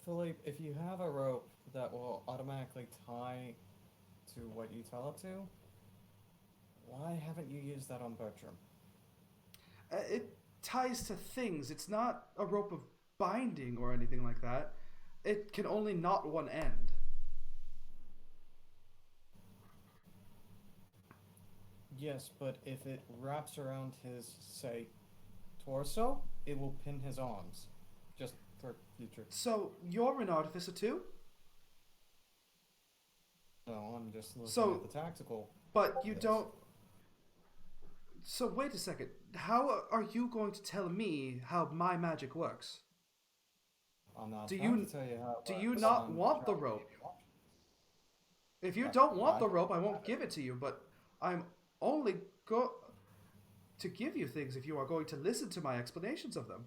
Philippe, if you have a rope that will automatically tie to what you tell it to, why haven't you used that on Bertram? It ties to things. It's not a rope of binding or anything like that. It can only knot one end. Yes, but if it wraps around his, say, torso, it will pin his arms. Just for future. So, you're an artificer too? No, I'm just looking at the tactical. But you don't... So, wait a second. How are you going to tell me how my magic works? I'm not Do trying you- to tell you how it do works. you not I'm want the trying to rope? give you options. If you don't want the rope, I won't give it to you, but I'm only to give you things if you are going to listen to my explanations of them.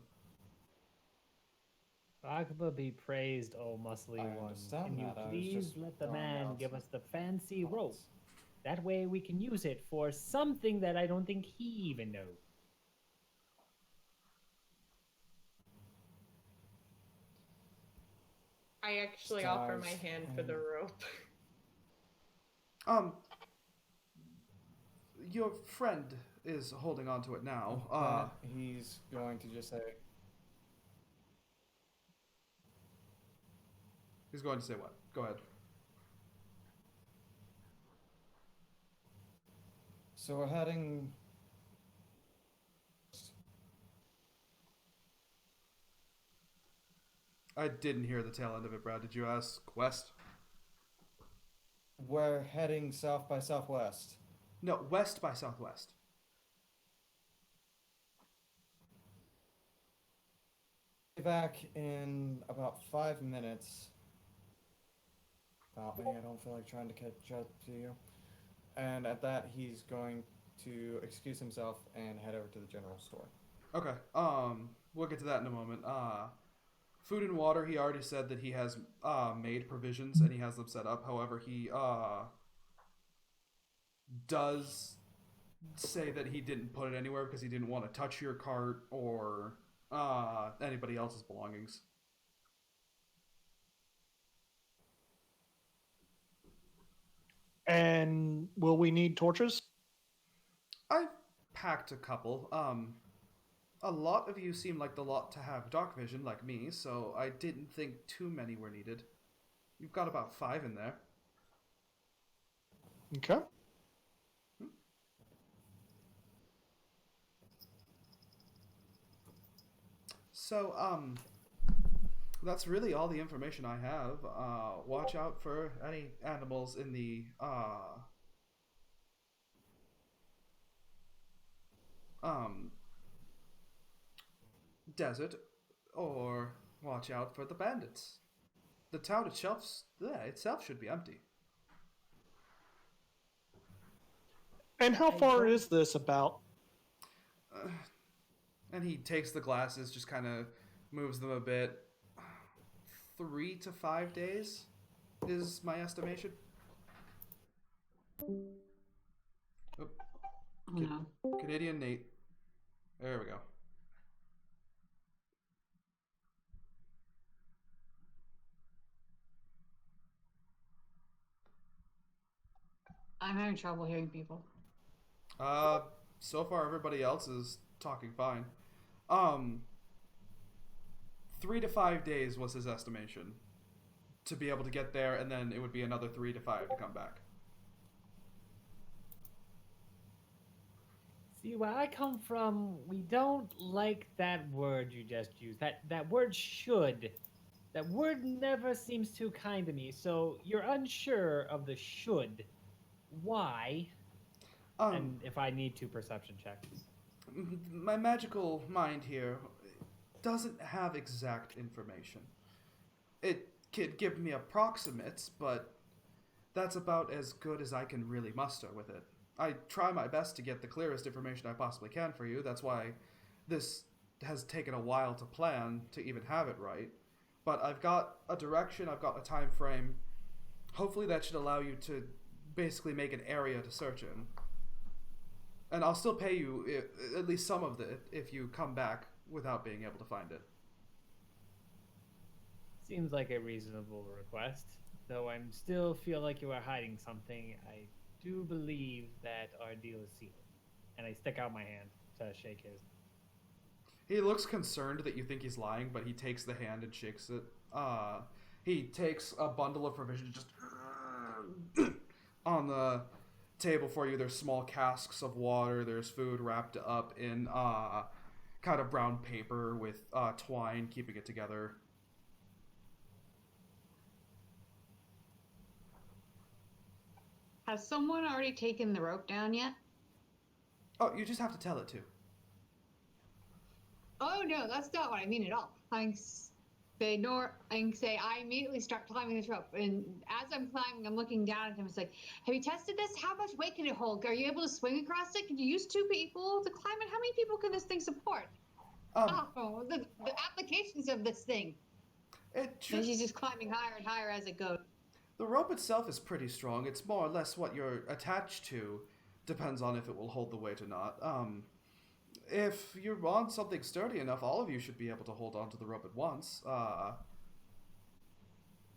Agba be praised, O muscly I one. understand Can you that, I was please just let the throwing man out give some us the fancy thoughts. rope? That way we can use it for something that I don't think he even knows. I actually offer my Stars hand for the and- rope. Your friend is holding on to it now. Then he's going to just say, He's going to say what? Go ahead. so we're heading... I didn't hear the tail end of it, Brad. Did you ask West? We're heading south by southwest. No, west by southwest. Be back in about 5 minutes. About me, I don't feel like trying to catch up to you. And at that, he's going to excuse himself and head over to the general store. Okay. We'll get to that in a moment. Food and water, he already said that he has made provisions and he has them set up. However, he does say that he didn't put it anywhere because he didn't want to touch your cart or anybody else's belongings. And will we need torches? I packed a couple. A lot of you seem like the lot to have dark vision, like me, so I didn't think too many were needed. You've got about 5 in there. Okay. So, that's really all the information I have. Watch out for any animals in the, desert, or watch out for the bandits. The town itself should be empty. And how far is this about? And he takes the glasses, just kind of moves them a bit. 3 to 5 days is my estimation. Oh, No. Canadian Nate. There we go. I'm having trouble hearing people. So far everybody else is talking fine. 3 to 5 days was his estimation to be able to get there, and then it would be another 3 to 5 to come back. See, where I come from, we don't like that word you just used. That word should. That word never seems too kind to me. So you're unsure of the should. Why? And if I need to, perception check. My magical mind here doesn't have exact information. It could give me approximates, but that's about as good as I can really muster with it. I try my best to get the clearest information I possibly can for you. That's why this has taken a while to plan to even have it right. But I've got a direction, I've got a time frame. Hopefully that should allow you to basically make an area to search in. And I'll still pay you at least some of it if you come back without being able to find it. Seems like a reasonable request, though I still feel like you are hiding something. I do believe that our deal is sealed. And I stick out my hand to shake his. He looks concerned that you think he's lying, but he takes the hand and shakes it. He takes a bundle of provisions just on the table for you. There's small casks of water. There's food wrapped up in kind of brown paper with twine keeping it together. Has someone already taken the rope down yet? Oh, you just have to tell it to. Oh no, that's not what I mean at all. I can say I immediately start climbing this rope, and as I'm climbing, I'm looking down at him. It's like, have you tested this? How much weight can it hold? Are you able to swing across it? Can you use 2 people to climb it? How many people can this thing support? The applications of this thing. And she's just climbing higher and higher as it goes. The rope itself is pretty strong. It's more or less what you're attached to. Depends on if it will hold the weight or not. If you're on something sturdy enough, all of you should be able to hold onto the rope at once.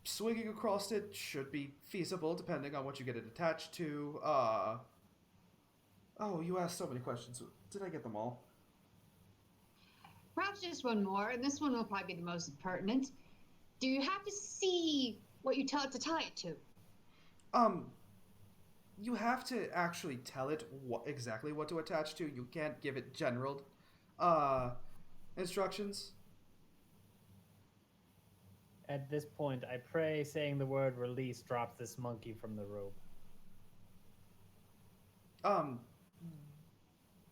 Swinging across it should be feasible, depending on what you get it attached to. Oh, you asked so many questions. Did I get them all? Perhaps just one more, and this one will probably be the most pertinent. Do you have to see what you tell it to tie it to? You have to actually tell it exactly what to attach to. You can't give it general instructions. At this point, I pray saying the word release drops this monkey from the rope.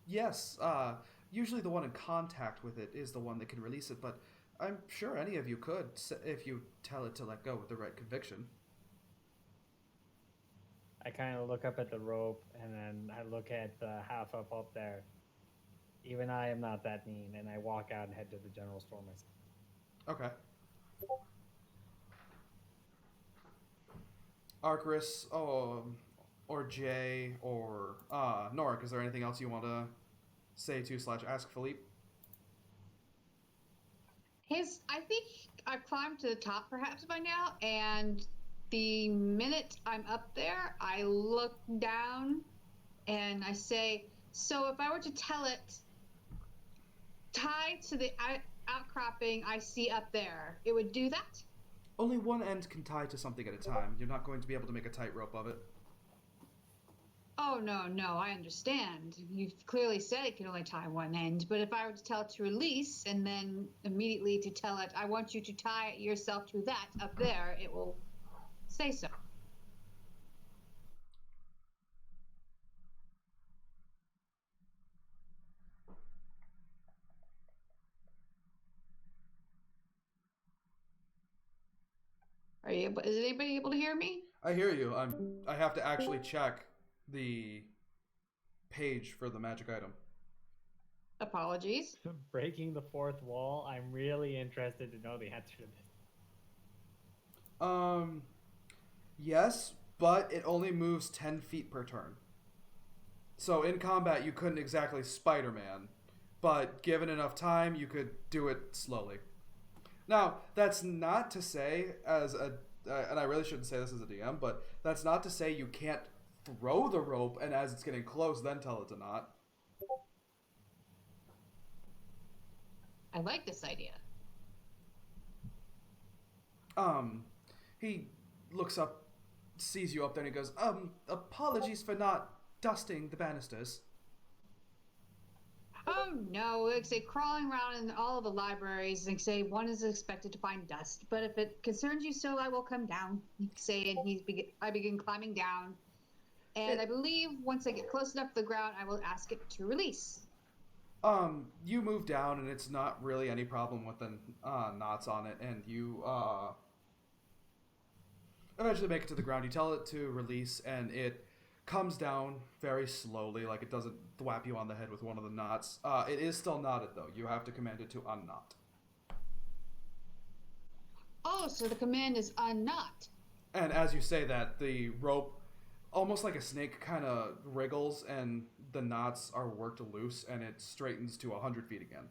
Yes, usually the one in contact with it is the one that can release it, but I'm sure any of you could if you tell it to let go with the right conviction. I kind of look up at the rope, and then I look at the half up there. Even I am not that mean, and I walk out and head to the general store myself. Okay. Arcris, or Jay, or Norik, is there anything else you want to say to / ask Philippe? I think I've climbed to the top perhaps by now, and the minute I'm up there, I look down and I say, so if I were to tell it, tied to the outcropping I see up there, it would do that? Only one end can tie to something at a time. You're not going to be able to make a tightrope of it. Oh, no, I understand. You've clearly said it can only tie one end, but if I were to tell it to release and then immediately to tell it, I want you to tie yourself to that up there, it will say so. Is anybody able to hear me? I hear you. I have to actually check the page for the magic item. Apologies. Breaking the fourth wall. I'm really interested to know the answer to this. Yes, but it only moves 10 feet per turn. So in combat, you couldn't exactly Spider-Man, but given enough time, you could do it slowly. Now, that's not to say and I really shouldn't say this as a DM, but that's not to say you can't throw the rope and as it's getting close, then tell it to not. I like this idea. He looks up, sees you up there, and he goes, apologies for not dusting the banisters. Oh no, like say crawling around in all of the libraries and say one is expected to find dust, but if it concerns you so, I will come down. You say, and I begin climbing down, and I believe once I get close enough to the ground, I will ask it to release. You move down, and it's not really any problem with the knots on it, and you eventually make it to the ground. You tell it to release, and it comes down very slowly, like it doesn't thwap you on the head with one of the knots. It is still knotted, though. You have to command it to unknot. Oh, so the command is unknot. And as you say that, the rope, almost like a snake, kind of wriggles, and the knots are worked loose, and it straightens to 100 feet again.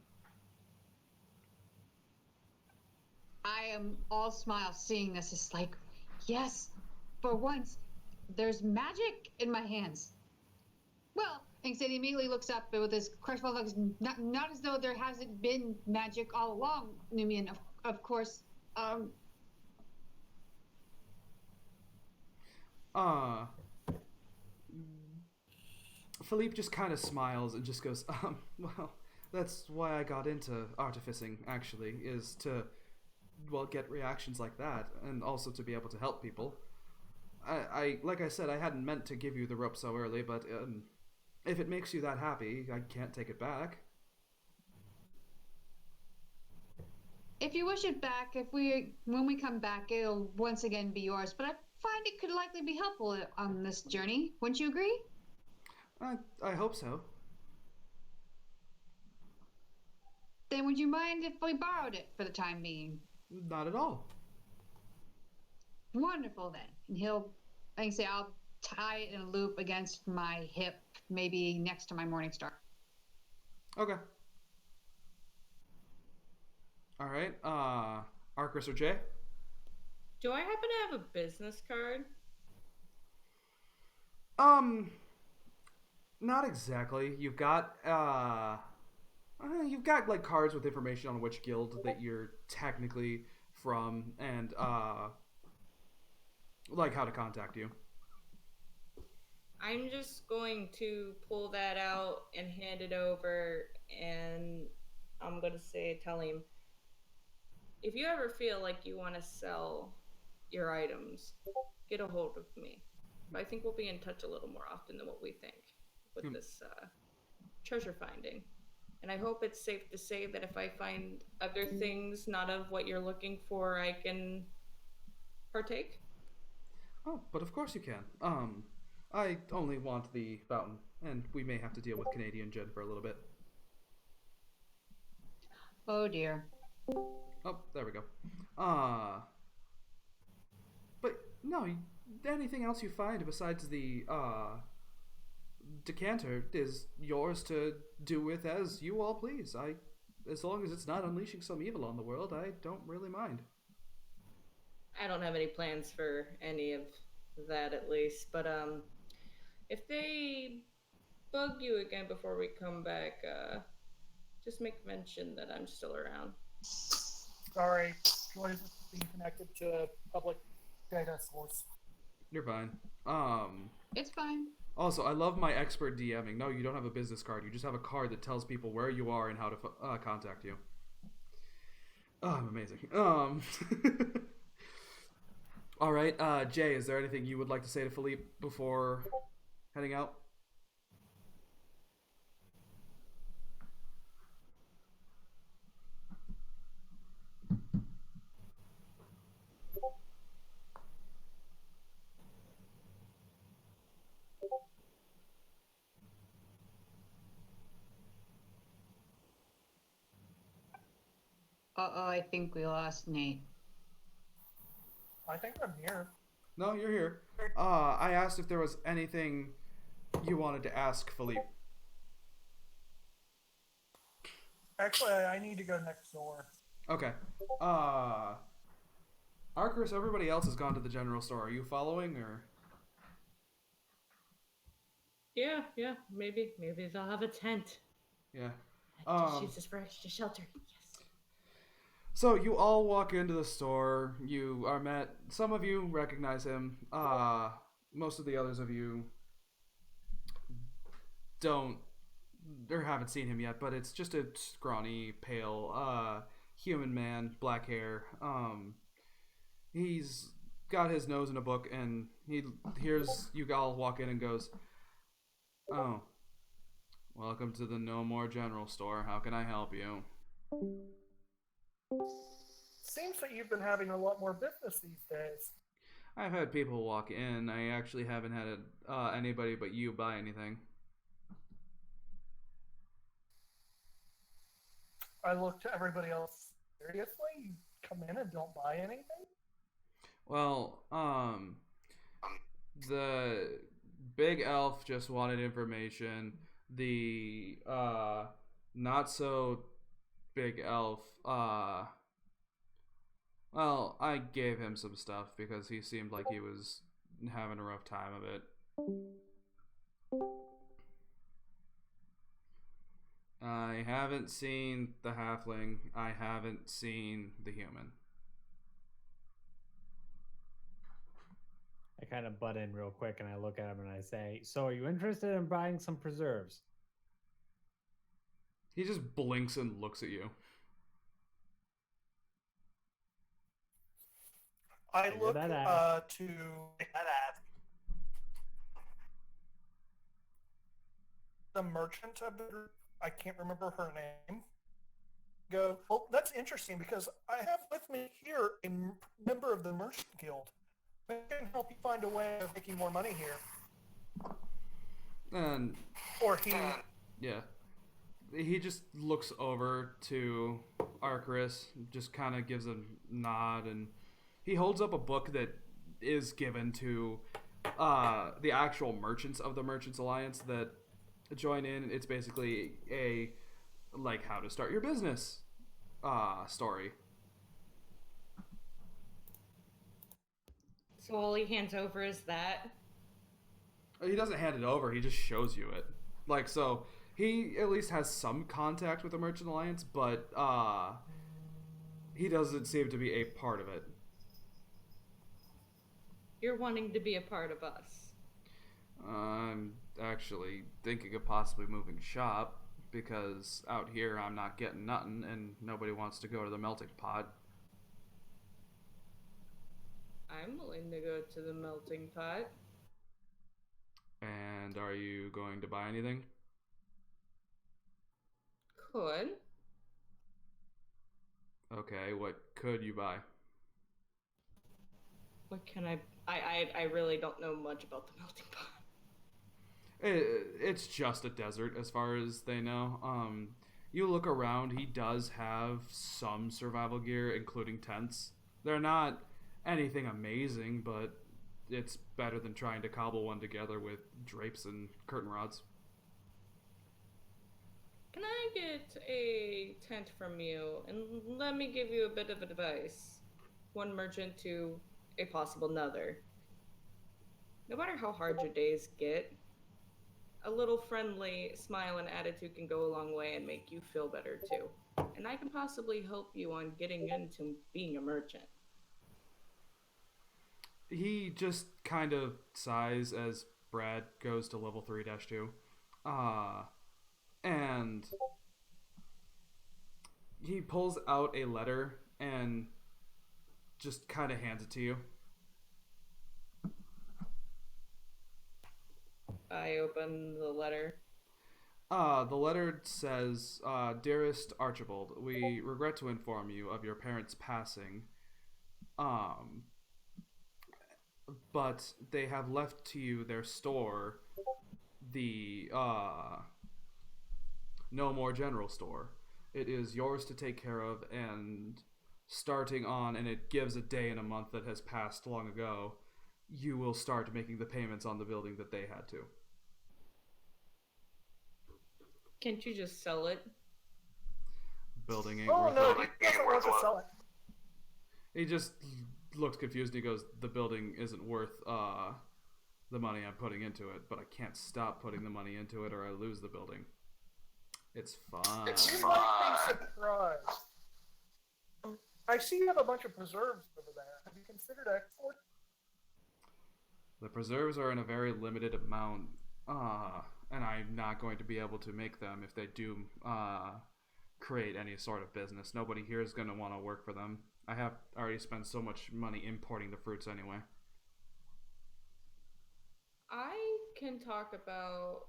I am all smiles seeing this. It's like, yes, for once, there's magic in my hands. Well, and he immediately looks up with his crestfallen looks, not as though there hasn't been magic all along, Numian, of course. Philippe just kind of smiles and just goes, well, that's why I got into artificing, actually, is to, well, get reactions like that, and also to be able to help people. Like I said, I hadn't meant to give you the rope so early, but if it makes you that happy, I can't take it back. If you wish it back, when we come back, it'll once again be yours, but I find it could likely be helpful on this journey. Wouldn't you agree? I hope so. Then would you mind if we borrowed it for the time being? Not at all. Wonderful, then. And I'll tie it in a loop against my hip, maybe next to my morning star. Okay. All right. Arcris or Jay? Do I happen to have a business card? Not exactly. You've got like cards with information on which guild that you're technically from, and like how to contact you. I'm just going to pull that out and hand it over, and I'm going to tell him, if you ever feel like you want to sell your items, get a hold of me. I think we'll be in touch a little more often than what we think with this treasure finding. And I hope it's safe to say that if I find other things not of what you're looking for, I can partake. Oh, but of course you can. I only want the fountain, and we may have to deal with Canadian gin for a little bit. Oh dear. Oh, there we go. But no, anything else you find besides the decanter is yours to do with as you all please. As long as it's not unleashing some evil on the world, I don't really mind. I don't have any plans for any of that, at least. But if they bug you again before we come back, just make mention that I'm still around. Sorry, Joy is being connected to a public data source. You're fine. It's fine. Also, I love my expert DMing. No, you don't have a business card. You just have a card that tells people where you are and how to contact you. Oh, I'm amazing. All right, Jay, is there anything you would like to say to Philippe before heading out? Uh-oh, I think we lost Nate. I think I'm here. No, you're here. I asked if there was anything you wanted to ask Philippe. Actually, I need to go next door. Okay. Arcus, everybody else has gone to the general store. Are you following, or? Yeah, maybe they'll have a tent. Yeah. Just use this for extra shelter. Yes. So you all walk into the store. You are met. Some of you recognize him. Most of the others of you don't or haven't seen him yet. But it's just a scrawny, pale, human man, black hair. He's got his nose in a book, and he hears you all walk in and goes, "Oh, welcome to the No More General Store. How can I help you?" Seems that you've been having a lot more business these days. I've had people walk in. I actually haven't had anybody but you buy anything. I look to everybody else seriously. You come in and don't buy anything? Well, the big elf just wanted information. The not so big elf, well, I gave him some stuff because he seemed like he was having a rough time of it. I haven't seen the halfling. I haven't seen the human. I kind of butt in real quick and I look at him and I say, "So are you interested in buying some preserves?" He just blinks and looks at you. I Figure look that out. to the merchant of the group. I can't remember her name. Go, well, that's interesting because I have with me here a member of the Merchant Guild. I can help you find a way of making more money here. And Or he... yeah. He just looks over to Arcus, just kind of gives a nod, and he holds up a book that is given to the actual merchants of the Merchants Alliance that join in. It's basically a, like, how to start your business story. So all he hands over is that. He doesn't hand it over, he just shows you it. Like, so he at least has some contact with the Merchant Alliance, but he doesn't seem to be a part of it. You're wanting to be a part of us. I'm actually thinking of possibly moving shop, because out here I'm not getting nothing and nobody wants to go to the melting pot. I'm willing to go to the melting pot. And are you going to buy anything? Could. Okay, what could you buy? What can I really don't know much about the melting pot. It's just a desert as far as they know. You look around, he does have some survival gear, including tents. They're not anything amazing, but it's better than trying to cobble one together with drapes and curtain rods. Can I get a tent from you? And let me give you a bit of advice. One merchant to a possible another. No matter how hard your days get, a little friendly smile and attitude can go a long way and make you feel better too. And I can possibly help you on getting into being a merchant. He just kind of sighs as Brad goes to level 3-2. And he pulls out a letter and just kind of hands it to you. I open the letter. The letter says, Dearest Archibald, we regret to inform you of your parents' passing. But they have left to you their store, the, No More General Store. It is yours to take care of, and starting on, and it gives a day and a month that has passed long ago, you will start making the payments on the building that they had to. Can't you just sell it? Building ain't Oh worth no, it. he doesn't want to sell it. He just looks confused and he goes, the building isn't worth the money I'm putting into it, but I can't stop putting the money into it or I lose the building. It's fine. You might be surprised. I see you have a bunch of preserves over there. Have you considered export? The preserves are in a very limited amount, and I'm not going to be able to make them if they do create any sort of business. Nobody here is going to want to work for them. I have already spent so much money importing the fruits anyway. I can talk about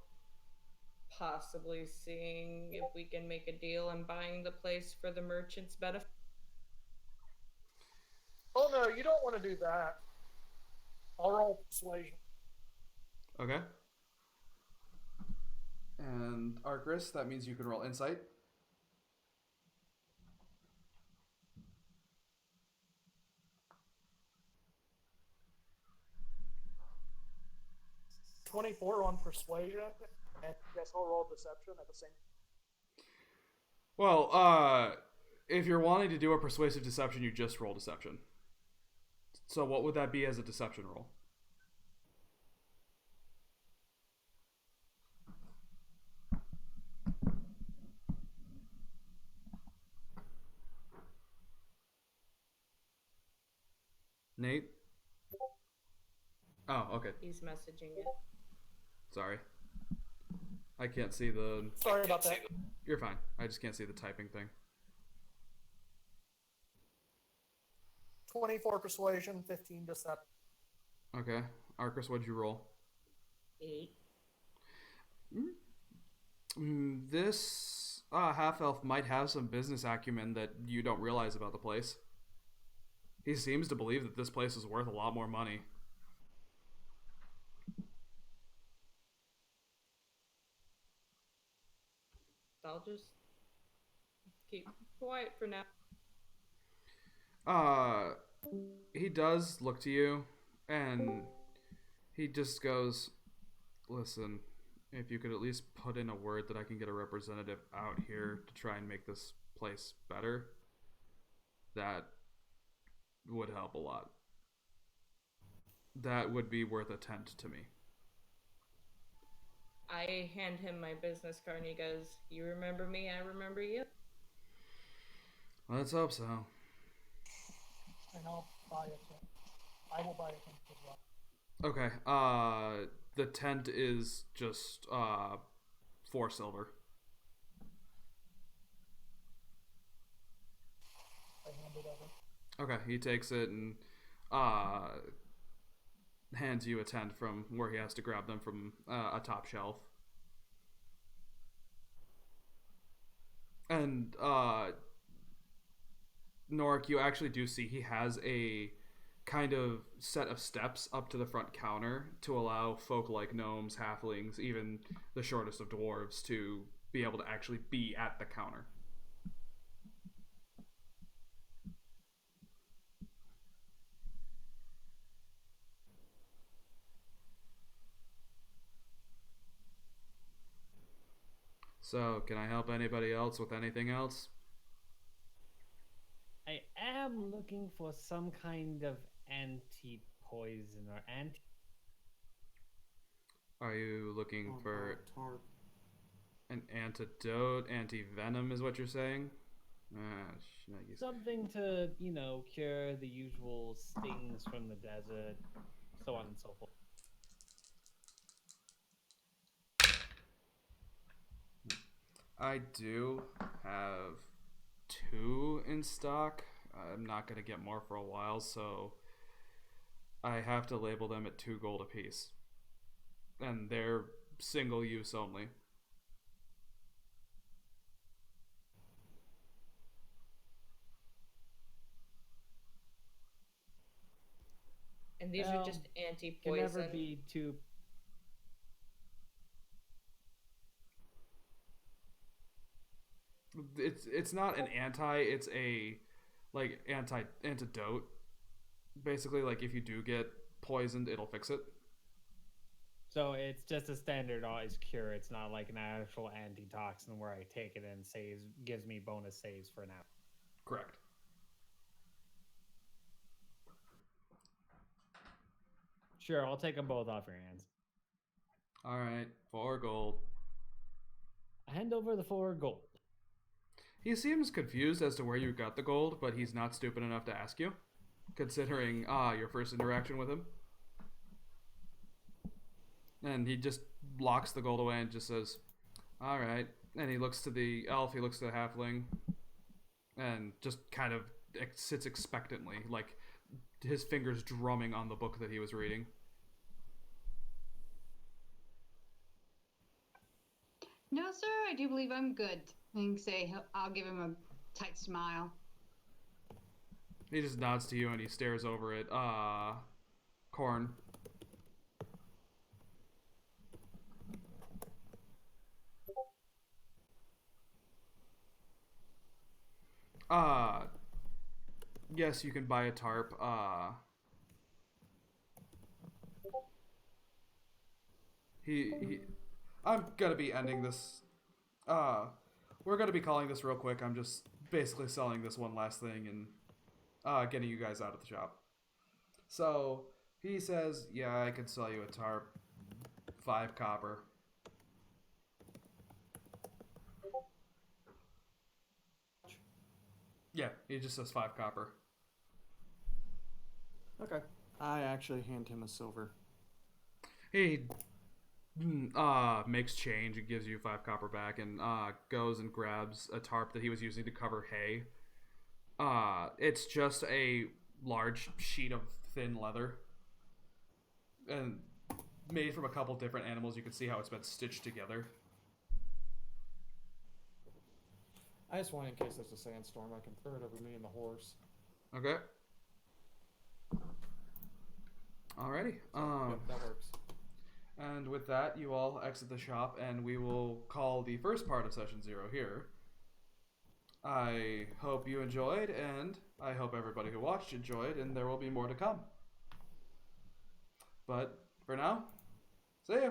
possibly seeing if we can make a deal and buying the place for the merchant's benefit. Oh no, you don't want to do that. I'll roll persuasion. Okay. And Arcris, that means you can roll insight. $24 on persuasion, and I guess I'll roll deception at the same. Well, if you're wanting to do a persuasive deception, you just roll deception. So what would that be as a deception roll? Nate? Oh, okay. He's messaging it. Sorry. I can't see the... Sorry about that. You're fine. I just can't see the typing thing. 24 persuasion, 15 deception. Okay. Arcris, what'd you roll? 8. This half-elf might have some business acumen that you don't realize about the place. He seems to believe that this place is worth a lot more money. I'll just keep quiet for now. He does look to you, and he just goes, listen, if you could at least put in a word that I can get a representative out here to try and make this place better, that would help a lot. That would be worth a tent to me. I hand him my business card and he goes, you remember me, I remember you. Let's hope so. And I'll buy it. I will buy it as well. Okay, the tent is just 4 silver. I hand it over. Okay, he takes it and hands you a tent from where he has to grab them from a top shelf. And Norik, you actually do see he has a kind of set of steps up to the front counter to allow folk like gnomes, halflings, even the shortest of dwarves to be able to actually be at the counter. So, can I help anybody else with anything else? I am looking for some kind of anti-poison or anti. Are you looking for Tarp. an antidote, anti-venom is what you're saying? Schnaggies. Something to, cure the usual stings from the desert, so on and so forth. I do have 2 in stock. I'm not going to get more for a while, so I have to label them at 2 gold apiece. And they're single use only. And these are just anti-poison. Can never be too. It's not an anti, it's a antidote. Basically, like if you do get poisoned, it'll fix it. So it's just a standardized cure. It's not like an actual antitoxin where I take it and gives me bonus saves for an hour. Correct. Sure, I'll take them both off your hands. All right, 4 gold. I hand over the 4 gold. He seems confused as to where you got the gold, but he's not stupid enough to ask you, considering your first interaction with him. And he just locks the gold away and just says, all right. And he looks to the elf, he looks to the halfling, and just kind of sits expectantly, like his fingers drumming on the book that he was reading. No, sir, I do believe I'm good. And say, I'll give him a tight smile. He just nods to you and he stares over at Corn. Yes, you can buy a tarp. I'm gonna be ending this. We're gonna be calling this real quick. I'm just basically selling this one last thing and getting you guys out of the shop. So he says, "Yeah, I can sell you a tarp, 5 copper." Yeah, he just says 5 copper. Okay. I actually hand him a silver. He makes change and gives you 5 copper back and goes and grabs a tarp that he was using to cover hay. It's just a large sheet of thin leather and made from a couple different animals. You can see how it's been stitched together. I just want, in case there's a sandstorm, I can throw it over me and the horse. Okay. Alrighty. Yep, that works. And with that, you all exit the shop, and we will call the first part of Session 0 here. I hope you enjoyed, and I hope everybody who watched enjoyed, and there will be more to come. But for now, see ya!